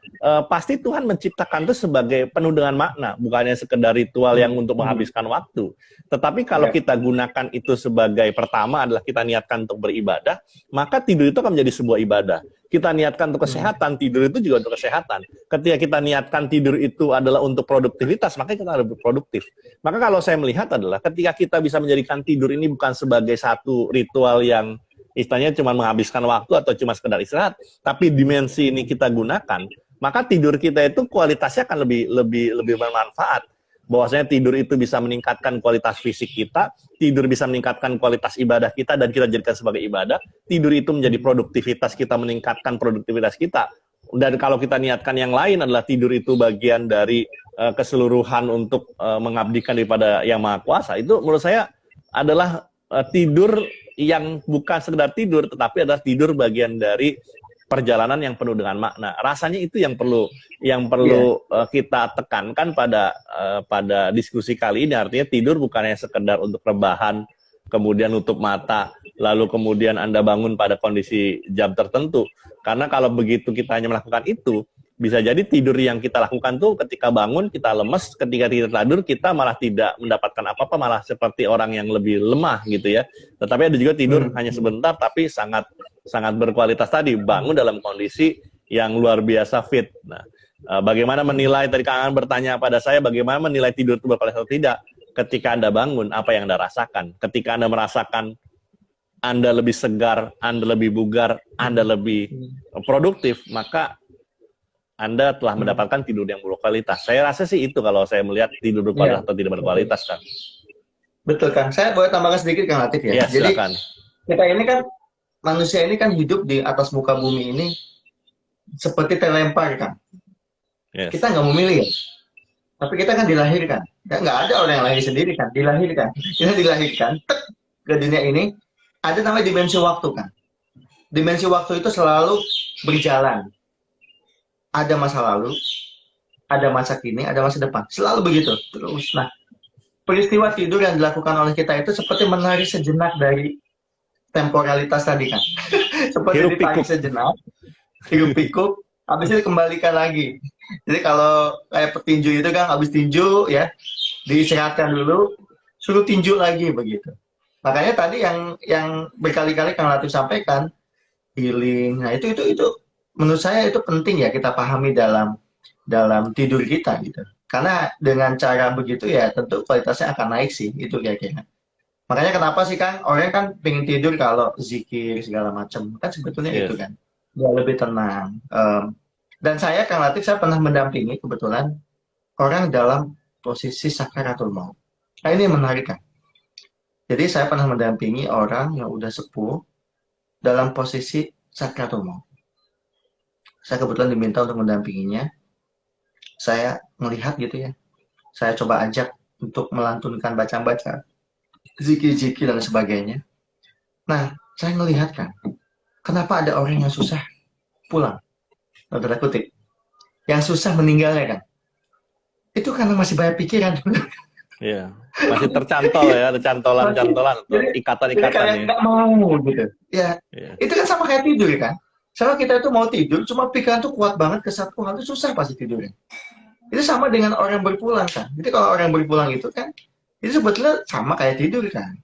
pasti Tuhan menciptakan itu sebagai penuh dengan makna, bukannya sekedar ritual yang untuk menghabiskan waktu. Tetapi kalau kita gunakan itu sebagai pertama adalah kita niatkan untuk beribadah, maka tidur itu akan menjadi sebuah ibadah. Kita niatkan untuk kesehatan, tidur itu juga untuk kesehatan. Ketika kita niatkan tidur itu adalah untuk produktivitas, maka kita harus produktif. Maka kalau saya melihat adalah ketika kita bisa menjadikan tidur ini bukan sebagai satu ritual yang istilahnya cuma menghabiskan waktu atau cuma sekedar istirahat, tapi dimensi ini kita gunakan maka tidur kita itu kualitasnya akan lebih bermanfaat. Bahwasanya tidur itu bisa meningkatkan kualitas fisik kita, tidur bisa meningkatkan kualitas ibadah kita dan kita jadikan sebagai ibadah, tidur itu menjadi produktivitas kita, meningkatkan produktivitas kita. Dan kalau kita niatkan yang lain adalah tidur itu bagian dari keseluruhan untuk mengabdikan daripada Yang Maha Kuasa, itu menurut saya adalah tidur yang bukan sekedar tidur, tetapi adalah tidur bagian dari perjalanan yang penuh dengan makna. Rasanya itu yang perlu kita tekankan pada diskusi kali ini. Artinya tidur bukan hanya sekedar untuk rebahan, kemudian nutup mata, lalu kemudian Anda bangun pada kondisi jam tertentu. Karena kalau begitu kita hanya melakukan itu, bisa jadi tidur yang kita lakukan tuh ketika bangun kita lemes, ketika kita tidur kita malah tidak mendapatkan apa-apa, malah seperti orang yang lebih lemah gitu ya. Tetapi ada juga tidur hanya sebentar tapi sangat berkualitas tadi, bangun dalam kondisi yang luar biasa fit. Nah, bagaimana menilai, tadi Kang Aan bertanya pada saya, bagaimana menilai tidur itu berkualitas atau tidak? Ketika Anda bangun, apa yang Anda rasakan? Ketika Anda merasakan Anda lebih segar, Anda lebih bugar, Anda lebih produktif, maka Anda telah mendapatkan tidur yang berkualitas. Saya rasa sih itu kalau saya melihat tidur berkualitas atau tidak berkualitas, kan. Betul, Kang. Saya boleh tambahkan sedikit, Kang Latif ya. Ya, Jadi silakan. kita ini kan, manusia ini kan hidup di atas muka bumi ini seperti terlempar, Kang. Yes. Kita nggak memilih ya. Tapi kita kan dilahirkan. Kan nggak ada orang yang lahir sendiri kan. Dilahirkan. Kita dilahirkan ke dunia ini. Ada namanya dimensi waktu, kan. Dimensi waktu itu selalu berjalan. Ada masa lalu, ada masa kini, ada masa depan. Selalu begitu. Terus. Nah, peristiwa tidur yang dilakukan oleh kita itu seperti menarik sejenak dari temporalitas tadi, kan. Seperti ditarik sejenak, hirup pikuk, habis itu dikembalikan lagi. Jadi kalau kayak petinju itu kan, habis tinju ya, diistirahatkan dulu, suruh tinju lagi begitu. Makanya tadi yang berkali-kali Kang Latif sampaikan, healing. Nah, itu menurut saya itu penting ya kita pahami dalam tidur kita gitu. Karena dengan cara begitu ya tentu kualitasnya akan naik sih, itu kira-kira. Makanya kenapa sih Kang, orang kan pengen tidur kalau zikir segala macam, kan sebetulnya itu kan. Dia lebih tenang. Dan saya Kang Latif, saya pernah mendampingi kebetulan orang dalam posisi sakaratul maut. Nah, ini yang menarik, kan. Jadi saya pernah mendampingi orang yang udah sepuh dalam posisi sakaratul maut. Saya kebetulan diminta untuk mendampinginya. Saya melihat gitu ya. Saya coba ajak untuk melantunkan baca-baca, zikir-zikir dan sebagainya. Nah, saya melihat, kan, kenapa ada orang yang susah pulang, tanda kutip, yang susah meninggalnya, kan. Itu karena masih banyak pikiran. Iya, masih tercantol ya, ada cantolan-cantolan, ikatan-ikatan ya. Nggak mau gitu. Ya, itu kan sama kayak tidur, kan. Sama kita itu mau tidur, cuma pikiran tuh kuat banget ke satu hal, itu susah pasti tidurnya. Itu sama dengan orang berpulang, kan. Jadi kalau orang berpulang itu kan, itu sebetulnya sama kayak tidur, kan.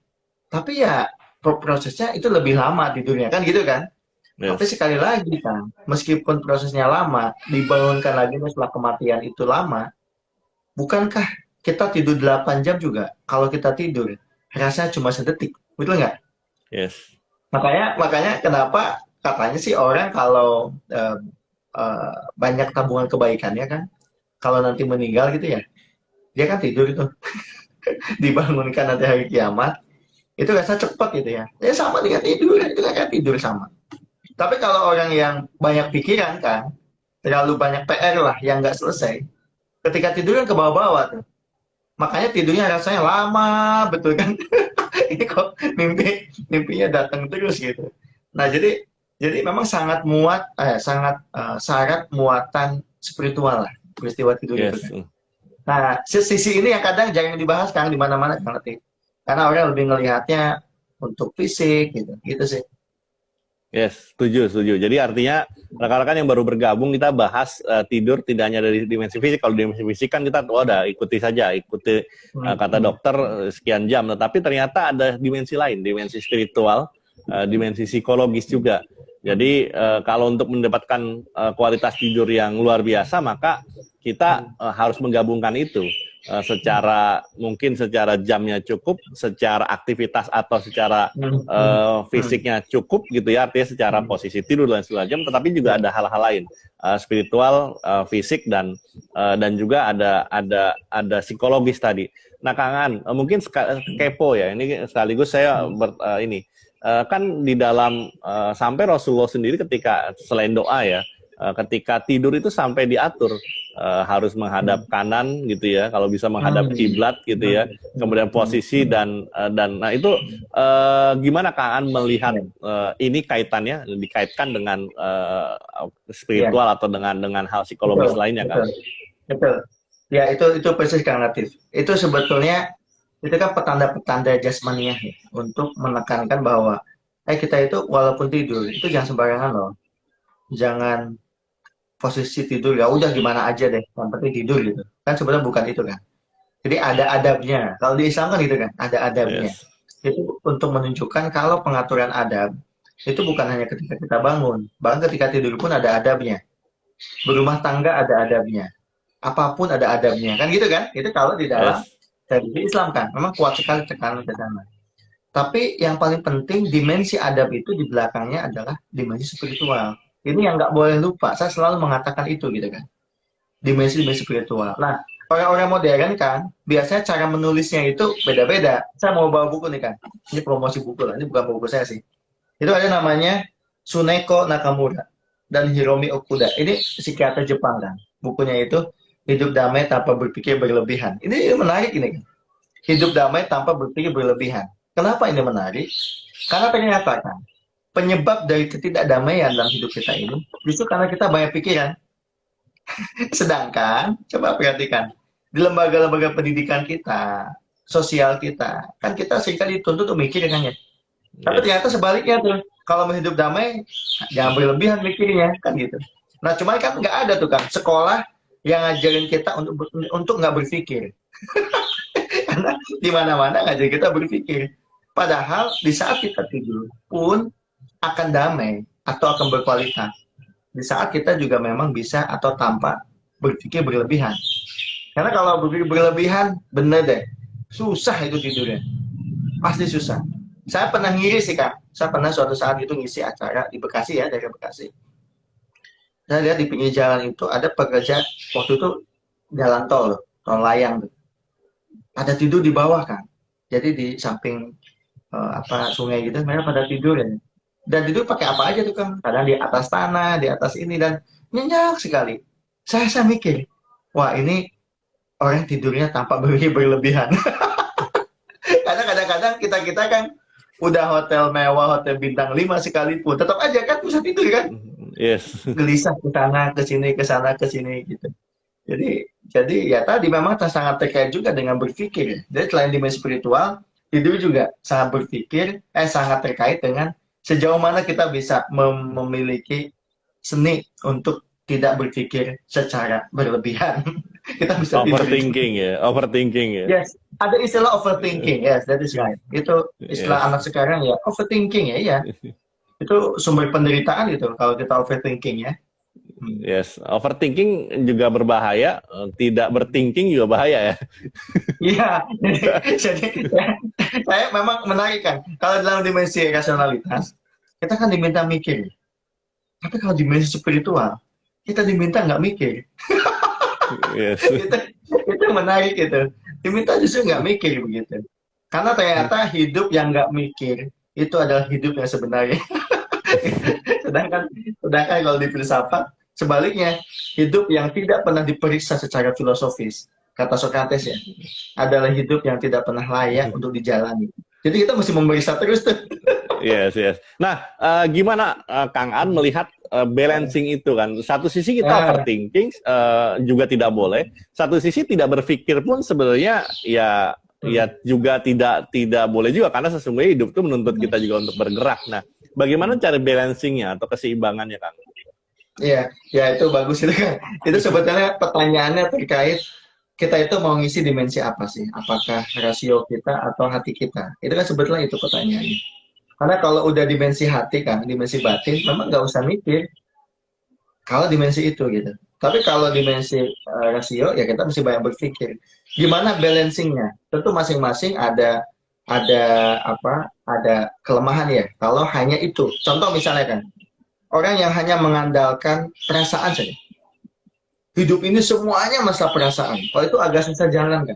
Tapi ya prosesnya itu lebih lama tidurnya, kan gitu, kan. Tapi sekali lagi, kan, meskipun prosesnya lama, dibangunkan lagi setelah kematian itu lama, bukankah kita tidur 8 jam juga, kalau kita tidur, rasanya cuma sedetik, betul nggak? Yes. Makanya kenapa katanya sih orang kalau banyak tabungan kebaikannya, kan, kalau nanti meninggal gitu ya, dia kan tidur itu, dibangunkan nanti hari kiamat, itu rasa cepat gitu ya. Ya sama dengan tidur, itu kan kayak tidur sama. Tapi kalau orang yang banyak pikiran, kan, terlalu banyak PR lah yang nggak selesai, ketika tidur kan ke bawah-bawah tuh. Makanya tidurnya rasanya lama, betul kan? Ini kok mimpinya datang terus gitu. Nah, jadi memang sangat syarat muatan spiritual lah peristiwa tidur itu. Kan. Nah, sisi ini yang kadang jangan dibahas, Kang, di mana-mana, Kang Latif. Karena orang lebih ngelihatnya untuk fisik gitu sih. Yes, setuju. Jadi artinya rekan-rekan yang baru bergabung, kita bahas tidur tidak hanya dari dimensi fisik. Kalau dimensi fisik kan kita udah ikuti kata dokter sekian jam. Tetapi ternyata ada dimensi lain, dimensi spiritual, dimensi psikologis juga. Jadi kalau untuk mendapatkan kualitas tidur yang luar biasa, maka kita harus menggabungkan itu. secara mungkin secara jamnya cukup, secara aktivitas atau secara fisiknya cukup gitu ya, artinya secara posisi tidur dan segala macam, tetapi juga ada hal-hal lain, spiritual, fisik dan juga ada psikologis tadi. Nah, Kang An, mungkin kepo ya, ini sekaligus saya kan di dalam sampai Rasulullah sendiri ketika selain doa ya, ketika tidur itu sampai diatur harus menghadap kanan gitu ya, kalau bisa menghadap kiblat gitu ya, kemudian posisi dan nah itu gimana Kang An melihat ini kaitannya dikaitkan dengan spiritual atau dengan hal psikologis lainnya, Kang? Betul. Ya, itu persis Kang Latif. Itu sebetulnya itu kan petanda-petanda jasmaniah ya, untuk menekankan bahwa kita itu walaupun tidur itu jangan sembarangan loh. Jangan posisi tidur ya udah gimana aja deh, yang penting tidur gitu. Kan sebenarnya bukan itu kan. Jadi ada adabnya. Kalau di Islam kan gitu kan, ada adabnya. Yes. Itu untuk menunjukkan kalau pengaturan adab itu bukan hanya ketika kita bangun, bahkan ketika tidur pun ada adabnya. Berumah tangga ada adabnya. Apapun ada adabnya. Kan gitu kan? Itu kalau di dalam tradisi Islam kan. Memang kuat sekali tekanan ke sana. Tapi yang paling penting dimensi adab itu di belakangnya adalah dimensi spiritual. Ini yang nggak boleh lupa. Saya selalu mengatakan itu gitu kan. Dimensi-dimensi spiritual. Nah, orang-orang modern kan, biasanya cara menulisnya itu beda-beda. Saya mau bawa buku nih kan. Ini promosi buku lah. Ini bukan buku saya sih. Itu ada namanya Tsuneko Nakamura dan Hiromi Okuda. Ini psikiater Jepang kan. Bukunya itu Hidup Damai Tanpa Berpikir Berlebihan. Ini menarik ini kan. Hidup damai tanpa berpikir berlebihan. Kenapa ini menarik? Karena ternyata kan, penyebab dari ketidakdamaian dalam hidup kita ini justru karena kita banyak pikiran. Sedangkan, coba perhatikan, di lembaga-lembaga pendidikan kita, sosial kita, kan kita seringkali dituntut untuk mikir kan ya. Tapi ternyata sebaliknya tuh, kalau mau hidup damai, jangan berlebihan mikirnya, kan gitu. Nah, cuman kan nggak ada tuh kan, sekolah yang ngajarin kita untuk nggak berpikir. Karena di mana-mana ngajarin kita berpikir. Padahal di saat kita tidur pun akan damai atau akan berkualitas. Di saat kita juga memang bisa atau tanpa berpikir berlebihan. Karena kalau berpikir berlebihan, bener deh, susah itu tidurnya. Pasti susah. Saya pernah ngiri sih Kak. Saya pernah suatu saat itu ngisi acara di Bekasi ya, dari Bekasi. Saya lihat di pinggir jalan itu ada pekerja, waktu itu jalan tol layang. Ada tidur di bawah kan. Jadi di samping sungai gitu, mereka pada tidur ya. Dan tidur pakai apa aja tuh kan. Kadang di atas tanah, di atas ini, dan nyenyak sekali. Saya mikir, wah ini orang tidurnya tanpa berpikir berlebihan. Karena kadang-kadang kita kan udah hotel mewah, hotel bintang 5 sekalipun, tetap aja kan bisa tidur kan. Yes. Gelisah ke sana, ke sini gitu. Jadi ya tadi memang sangat terkait juga dengan berpikir. Jadi selain dimensi spiritual, tidur juga sangat berpikir, sangat terkait dengan sejauh mana kita bisa memiliki seni untuk tidak berpikir secara berlebihan. Kita bisa overthinking ya. Yes, ada istilah overthinking. Yes, that is right. Itu istilah anak sekarang ya, overthinking ya. Itu sumber penderitaan itu kalau kita overthinking ya. Yes, overthinking juga berbahaya, tidak berthinking juga bahaya ya. Iya, jadi saya memang menarik kan. Kalau dalam dimensi rasionalitas, kita kan diminta mikir. Tapi kalau dimensi spiritual, kita diminta nggak mikir. Yes. itu menarik itu. Diminta justru nggak mikir begitu. Karena ternyata hidup yang nggak mikir itu adalah hidup yang sebenarnya. sedangkan kalau di filsafat sebaliknya, hidup yang tidak pernah diperiksa secara filosofis, kata Socrates ya, adalah hidup yang tidak pernah layak untuk dijalani. Jadi kita mesti memeriksa terus tuh. Yes. Nah, gimana Kang An melihat balancing itu kan? Satu sisi kita overthinking juga tidak boleh, satu sisi tidak berpikir pun sebenarnya ya juga tidak boleh juga, karena sesungguhnya hidup itu menuntut kita juga untuk bergerak. Nah, bagaimana cara balancingnya atau keseimbangannya, Kang? Iya, ya itu bagus itu kan. Itu sebetulnya pertanyaannya terkait kita itu mau ngisi dimensi apa sih? Apakah rasio kita atau hati kita? Itu kan sebetulnya itu pertanyaannya. Karena kalau udah dimensi hati kan, dimensi batin, memang nggak usah mikir. Kalau dimensi itu gitu. Tapi kalau dimensi rasio, ya kita mesti banyak berpikir. Gimana balancingnya? Tentu masing-masing ada ada kelemahan ya. Kalau hanya itu, contoh misalnya kan, orang yang hanya mengandalkan perasaan saja. Hidup ini semuanya masalah perasaan. Kalau itu agak susah jalan kan.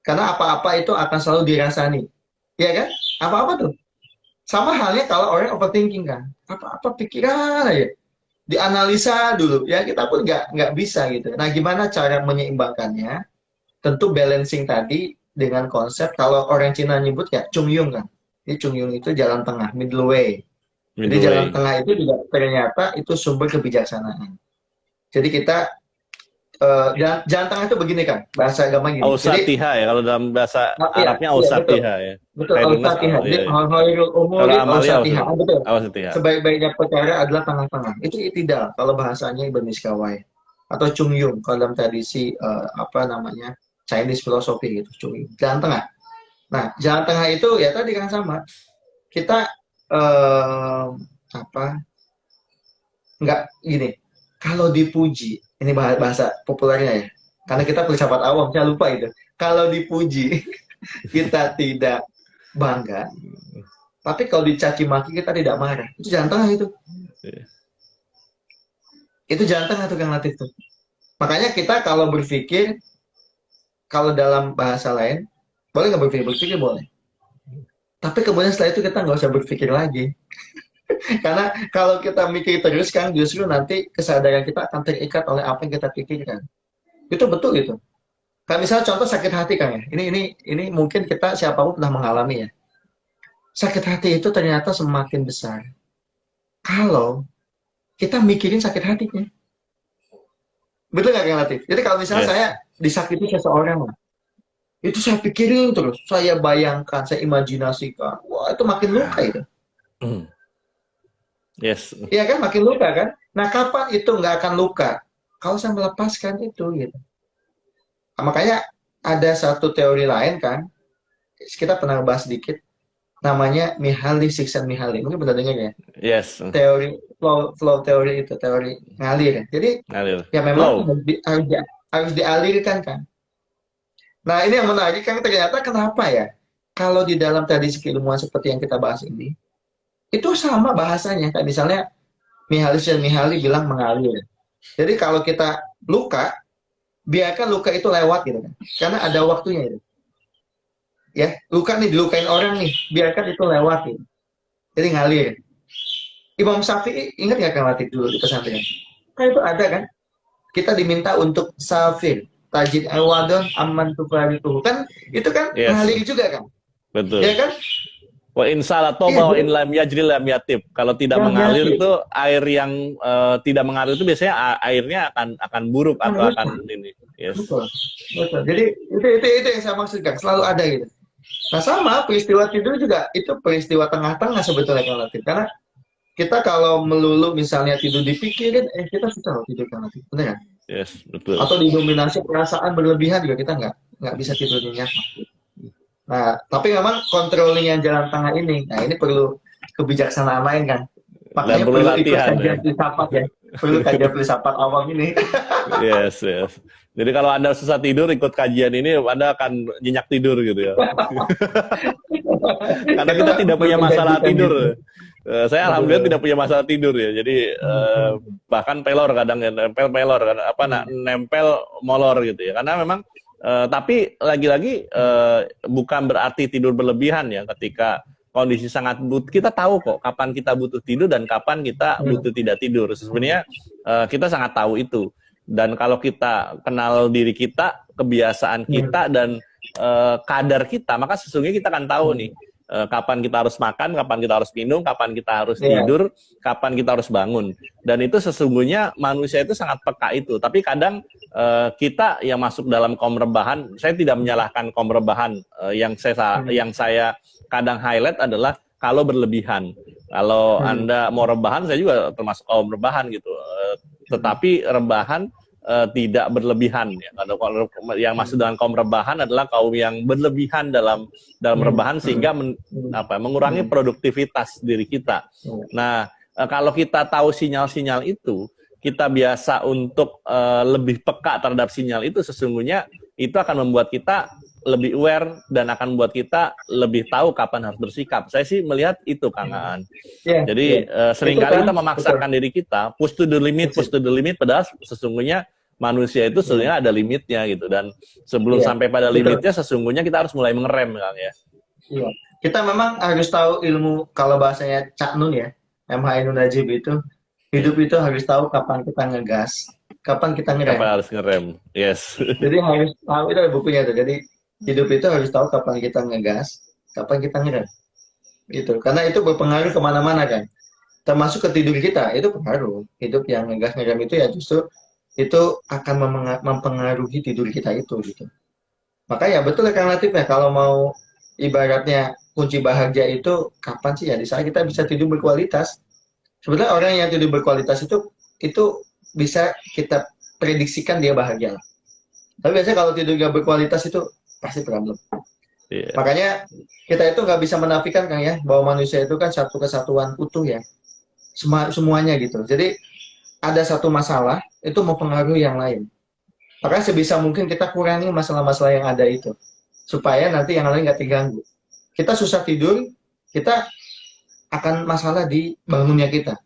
Karena apa-apa itu akan selalu dirasani. Iya kan? Apa-apa tuh. Sama halnya kalau orang overthinking kan. Apa-apa pikiran aja. Dianalisa dulu. Ya kita pun nggak bisa gitu. Nah gimana cara menyeimbangkannya? Tentu balancing tadi dengan konsep kalau orang Cina nyebut ya Chung Yung kan. Jadi Chung Yung itu jalan tengah, middle way. Jadi Middle jalan way. tengah itu juga ternyata itu sumber kebijaksanaan. Jadi kita jalan tengah itu begini kan, bahasa agama gini. Jadi Ausatiha ya, kalau dalam bahasa iya, Arabnya iya betul. ausatiha ya. Betul, Khairun nas, ausatiha. Jadi iya, iya. khairul Kalau umuri amalia ausatiha. Betul. ausatiha. Sebaik-baiknya perkara adalah tengah-tengah. Itu itidal kalau bahasanya Ibn Miskawai. Atau Chung Yung kalau dalam tradisi Chinese philosophy gitu, Chung Yung. Jalan tengah. Nah, jalan tengah itu ya tadi kan sama. Kita eh, nggak gini. Kalau dipuji, ini bahasa populernya ya. Karena kita filsafat awam, saya lupa itu. Kalau dipuji, kita tidak bangga. Tapi kalau dicaci maki, kita tidak marah. Itu jalan tengah itu. Iya. Itu jalan tengah tuh Kang Latif tuh. Makanya kita kalau berpikir, kalau dalam bahasa lain, boleh nggak berpikir? Berpikir boleh. Tapi kemudian setelah itu kita nggak usah berpikir lagi. Karena kalau kita mikir terus kan justru nanti kesadaran kita akan terikat oleh apa yang kita pikirkan. Itu betul gitu. Kayak misalnya contoh sakit hati kan ya. Ini mungkin kita siapapun pernah mengalami ya. Sakit hati itu ternyata semakin besar kalau kita mikirin sakit hatinya. Betul nggak Kang Latif? Jadi kalau misalnya Yes. saya disakiti seseorang lah, itu saya pikirin terus, saya bayangkan, saya imajinasikan. Wah, itu makin luka itu. Yes. Iya kan, makin luka kan? Nah, kapan itu nggak akan luka? Kalau saya melepaskan itu gitu. Nah, makanya ada satu teori lain kan, kita pernah bahas sedikit, namanya Mihaly Csikszentmihalyi. Mungkin pernah dengar ya? Yes. Teori flow teori itu, teori ngalir. Jadi Ngalir. ya memang Flow. harus dialirkan kan. Nah, ini yang menarik kan ternyata kenapa ya? Kalau di dalam tradisi keilmuan seperti yang kita bahas ini, itu sama bahasanya. Kayak misalnya Mihaly Csikszentmihalyi bilang mengalir. Jadi kalau kita luka, biarkan luka itu lewat gitu kan. Karena ada waktunya itu. Ya, luka nih dilukain orang nih, biarkan itu lewat gitu. Jadi ngalir. Imam Syafi'i ingat ya Kang Latif dulu di pesantren? Kan itu ada kan? Kita diminta untuk safir, tajid awadon aman tufarituhu. Kan itu kan Yes. ngalir juga kan? Betul. Ya kan? Wa in salatoba Iya, wa in lam yajri lam yatib. Kalau tidak Lam mengalir yatib. itu air yang tidak mengalir itu biasanya airnya akan buruk atau Betul. akan ini. Yes. Betul. Betul. Jadi itu yang saya maksudkan, selalu ada gitu. Nah sama peristiwa tidur juga itu peristiwa tengah-tengah sebetulnya Kang Latif. Karena kita kalau melulu misalnya tidur dipikirin, kita susah loh tidur Kang Latif. Benar kan? Yes, betul. Atau didominasi perasaan berlebihan juga kita nggak bisa tidur nyenyak. Nah, tapi memang controlling yang jalan tengah ini, nah ini perlu kebijaksanaan lain kan. Makanya perlu perlu ikut latihan, kajian ya. filsafat ya. Perlu kajian filsafat awam ini. Yes, yes. Jadi kalau Anda susah tidur ikut kajian ini Anda akan nyenyak tidur gitu ya. Karena kita tidak punya masalah tidur. Saya alhamdulillah tidak punya masalah tidur ya. Jadi bahkan pelor kadang ya, nempel pelor kan nempel molor gitu ya. Karena memang tapi lagi-lagi bukan berarti tidur berlebihan ya ketika kondisi sangat butuh. Kita tahu kok kapan kita butuh tidur dan kapan kita butuh tidak tidur. Sebenarnya kita sangat tahu itu. Dan kalau kita kenal diri kita, kebiasaan kita dan kadar kita, maka sesungguhnya kita akan tahu nih kapan kita harus makan, kapan kita harus minum, kapan kita harus tidur, kapan kita harus bangun. Dan itu sesungguhnya manusia itu sangat peka itu. Tapi kadang kita yang masuk dalam kaum rebahan, saya tidak menyalahkan kaum rebahan. Yang saya kadang highlight adalah kalau berlebihan. Kalau Anda mau rebahan, saya juga termasuk kaum rebahan gitu. Tetapi rebahan tidak berlebihan ya. Kalau yang masuk dengan kaum rebahan adalah kaum yang berlebihan dalam rebahan sehingga mengurangi produktivitas diri kita. Nah, kalau kita tahu sinyal-sinyal itu, kita biasa untuk lebih peka terhadap sinyal itu, sesungguhnya itu akan membuat kita lebih aware dan akan membuat kita lebih tahu kapan harus bersikap. Saya sih melihat itu, Kang Aan. Jadi seringkali kita memaksakan diri kita push to the limit, padahal sesungguhnya manusia itu sebenarnya ada limitnya gitu. Dan sebelum sampai pada limitnya, sesungguhnya kita harus mulai mengerem, Kang ya. Iya. Kita memang harus tahu ilmu, kalau bahasanya Cak Nun ya, MH Ainun Najib itu, hidup itu harus tahu kapan kita ngegas, kapan kita ngerem. Kapan harus ngerem, yes. Jadi harus tahu, itu ada bukunya tuh. Jadi hidup itu harus tahu kapan kita ngegas, kapan kita ngerem. Gitu. Karena itu berpengaruh kemana-mana kan. Termasuk ke tidur kita, itu pengaruh. Hidup yang ngegas ngerem itu ya justru itu akan mempengaruhi tidur kita itu gitu. Maka ya betul Kang Latif ya, kalau mau ibaratnya kunci bahagia itu kapan sih ya? Di saat kita bisa tidur berkualitas. Sebenarnya orang yang tidur berkualitas itu bisa kita prediksikan dia bahagia. Tapi biasanya kalau tidur gak berkualitas itu pasti problem. Makanya kita itu nggak bisa menafikan Kang ya, bahwa manusia itu kan satu kesatuan utuh ya, semuanya gitu. Jadi ada satu masalah itu mempengaruhi yang lain. Makanya sebisa mungkin kita kurangi masalah-masalah yang ada itu, supaya nanti yang lain nggak terganggu. Kita susah tidur, kita akan masalah di bangunnya kita.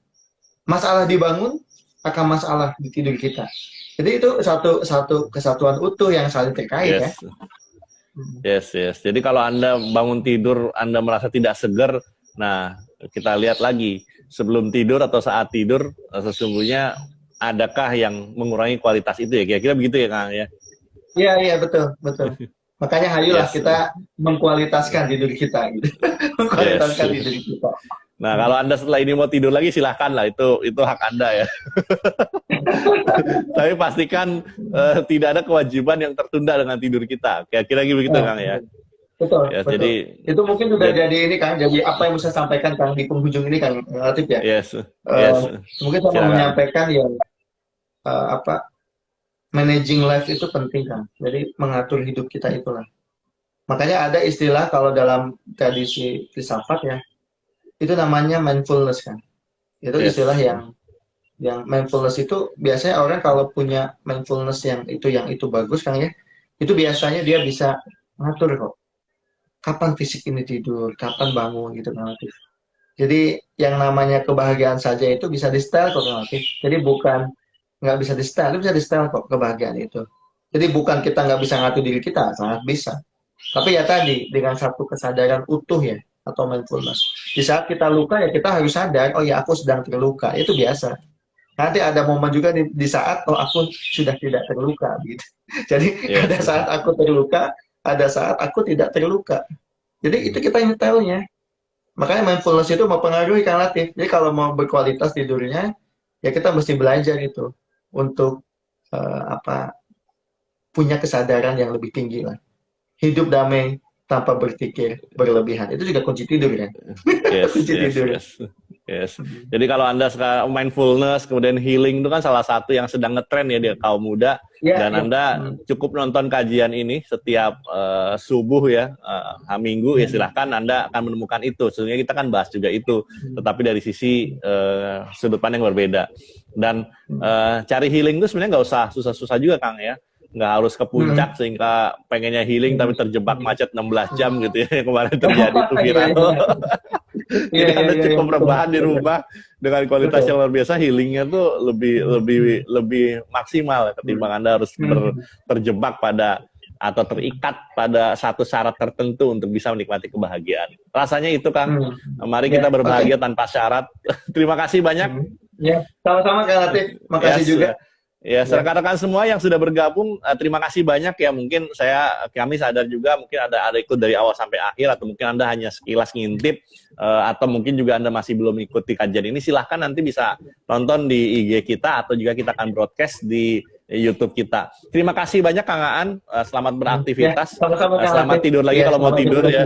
Masalah dibangun akan masalah di tidur kita. Jadi itu satu kesatuan utuh yang saling terkait ya. Yes. Jadi kalau Anda bangun tidur, Anda merasa tidak segar, nah kita lihat lagi sebelum tidur atau saat tidur, sesungguhnya adakah yang mengurangi kualitas itu ya? Kira-kira begitu ya Kang ya? Iya betul. Makanya hayulah kita mengkualitaskan tidur kita gitu. Mengkualitaskan tidur kita. Nah, kalau Anda setelah ini mau tidur lagi silahkan lah, itu hak Anda ya. Tapi pastikan tidak ada kewajiban yang tertunda dengan tidur kita. Kira-kira begitu Kang ya. Betul. Jadi itu mungkin sudah jadi ini Kang, jadi apa yang bisa sampaikan Kang di penghujung ini Kang Latif ya. Yes. Mungkin saya mau menyampaikan ya managing life itu penting Kang. Jadi mengatur hidup kita itulah. Makanya ada istilah kalau dalam tradisi filsafat ya, itu namanya mindfulness kan. Itu istilah yang mindfulness itu biasanya orang kalau punya mindfulness yang itu bagus Kang ya, itu biasanya dia bisa ngatur kok. Kapan fisik ini tidur, kapan bangun gitu Kang Latif. Jadi yang namanya kebahagiaan saja itu bisa di-style kok Kang Latif. Jadi bukan nggak bisa di-style, bisa di-style kok kebahagiaan itu. Jadi bukan kita nggak bisa ngatur diri kita, sangat bisa. Tapi ya tadi dengan satu kesadaran utuh ya, atau mindfulness. Di saat kita luka ya kita harus sadar, oh ya aku sedang terluka, itu biasa. Nanti ada momen juga di saat oh aku sudah tidak terluka gitu. Jadi ada saat aku terluka, ada saat aku tidak terluka. Jadi itu kita nyetelnya. Makanya mindfulness itu mempengaruhi Kang Latif. Jadi kalau mau berkualitas tidurnya, ya kita mesti belajar itu untuk punya kesadaran yang lebih tinggi lah. Hidup damai tanpa berpikir berlebihan. Itu juga kunci tidur kan? Kunci tidur. Yes. Jadi kalau Anda sekarang mindfulness, kemudian healing itu kan salah satu yang sedang ngetren ya di kaum muda. Dan Anda cukup nonton kajian ini setiap subuh ya, Minggu ya silahkan Anda akan menemukan itu. Sebenarnya kita kan bahas juga itu, tetapi dari sisi sudut pandang yang berbeda. Dan cari healing itu sebenarnya nggak usah susah-susah juga Kang ya. Nggak harus ke puncak sehingga pengennya healing tapi terjebak macet 16 jam gitu ya, yang kemarin terjadi itu viral. Jadi Anda cukup rebahan di rumah dengan kualitas yang luar biasa, healingnya tuh lebih maksimal ketimbang Anda harus terjebak pada atau terikat pada satu syarat tertentu untuk bisa menikmati kebahagiaan. Rasanya itu Kang, mari kita berbahagia tanpa syarat. Terima kasih banyak. Ya, sama-sama Kang Latif. Makasih juga. Ya, rekan-rekan semua yang sudah bergabung, terima kasih banyak ya. Mungkin kami sadar juga mungkin ada ikut dari awal sampai akhir, atau mungkin Anda hanya sekilas ngintip, atau mungkin juga Anda masih belum ikuti kajian ini. Silahkan nanti bisa nonton di IG kita, atau juga kita akan broadcast di YouTube kita. Terima kasih banyak Kang Aan, selamat beraktivitas. Selamat tidur lagi kalau mau tidur ya.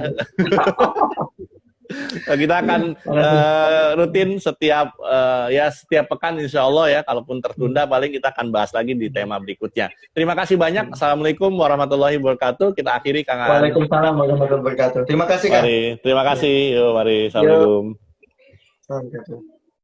Kita akan rutin setiap pekan insya Allah ya. Kalaupun tertunda paling kita akan bahas lagi di tema berikutnya. Terima kasih banyak. Assalamualaikum warahmatullahi wabarakatuh. Kita akhiri Kang Aan. Waalaikumsalam warahmatullahi wabarakatuh. Terima kasih Kang. Terima kasih. Mari. Assalamualaikum. Assalamualaikum.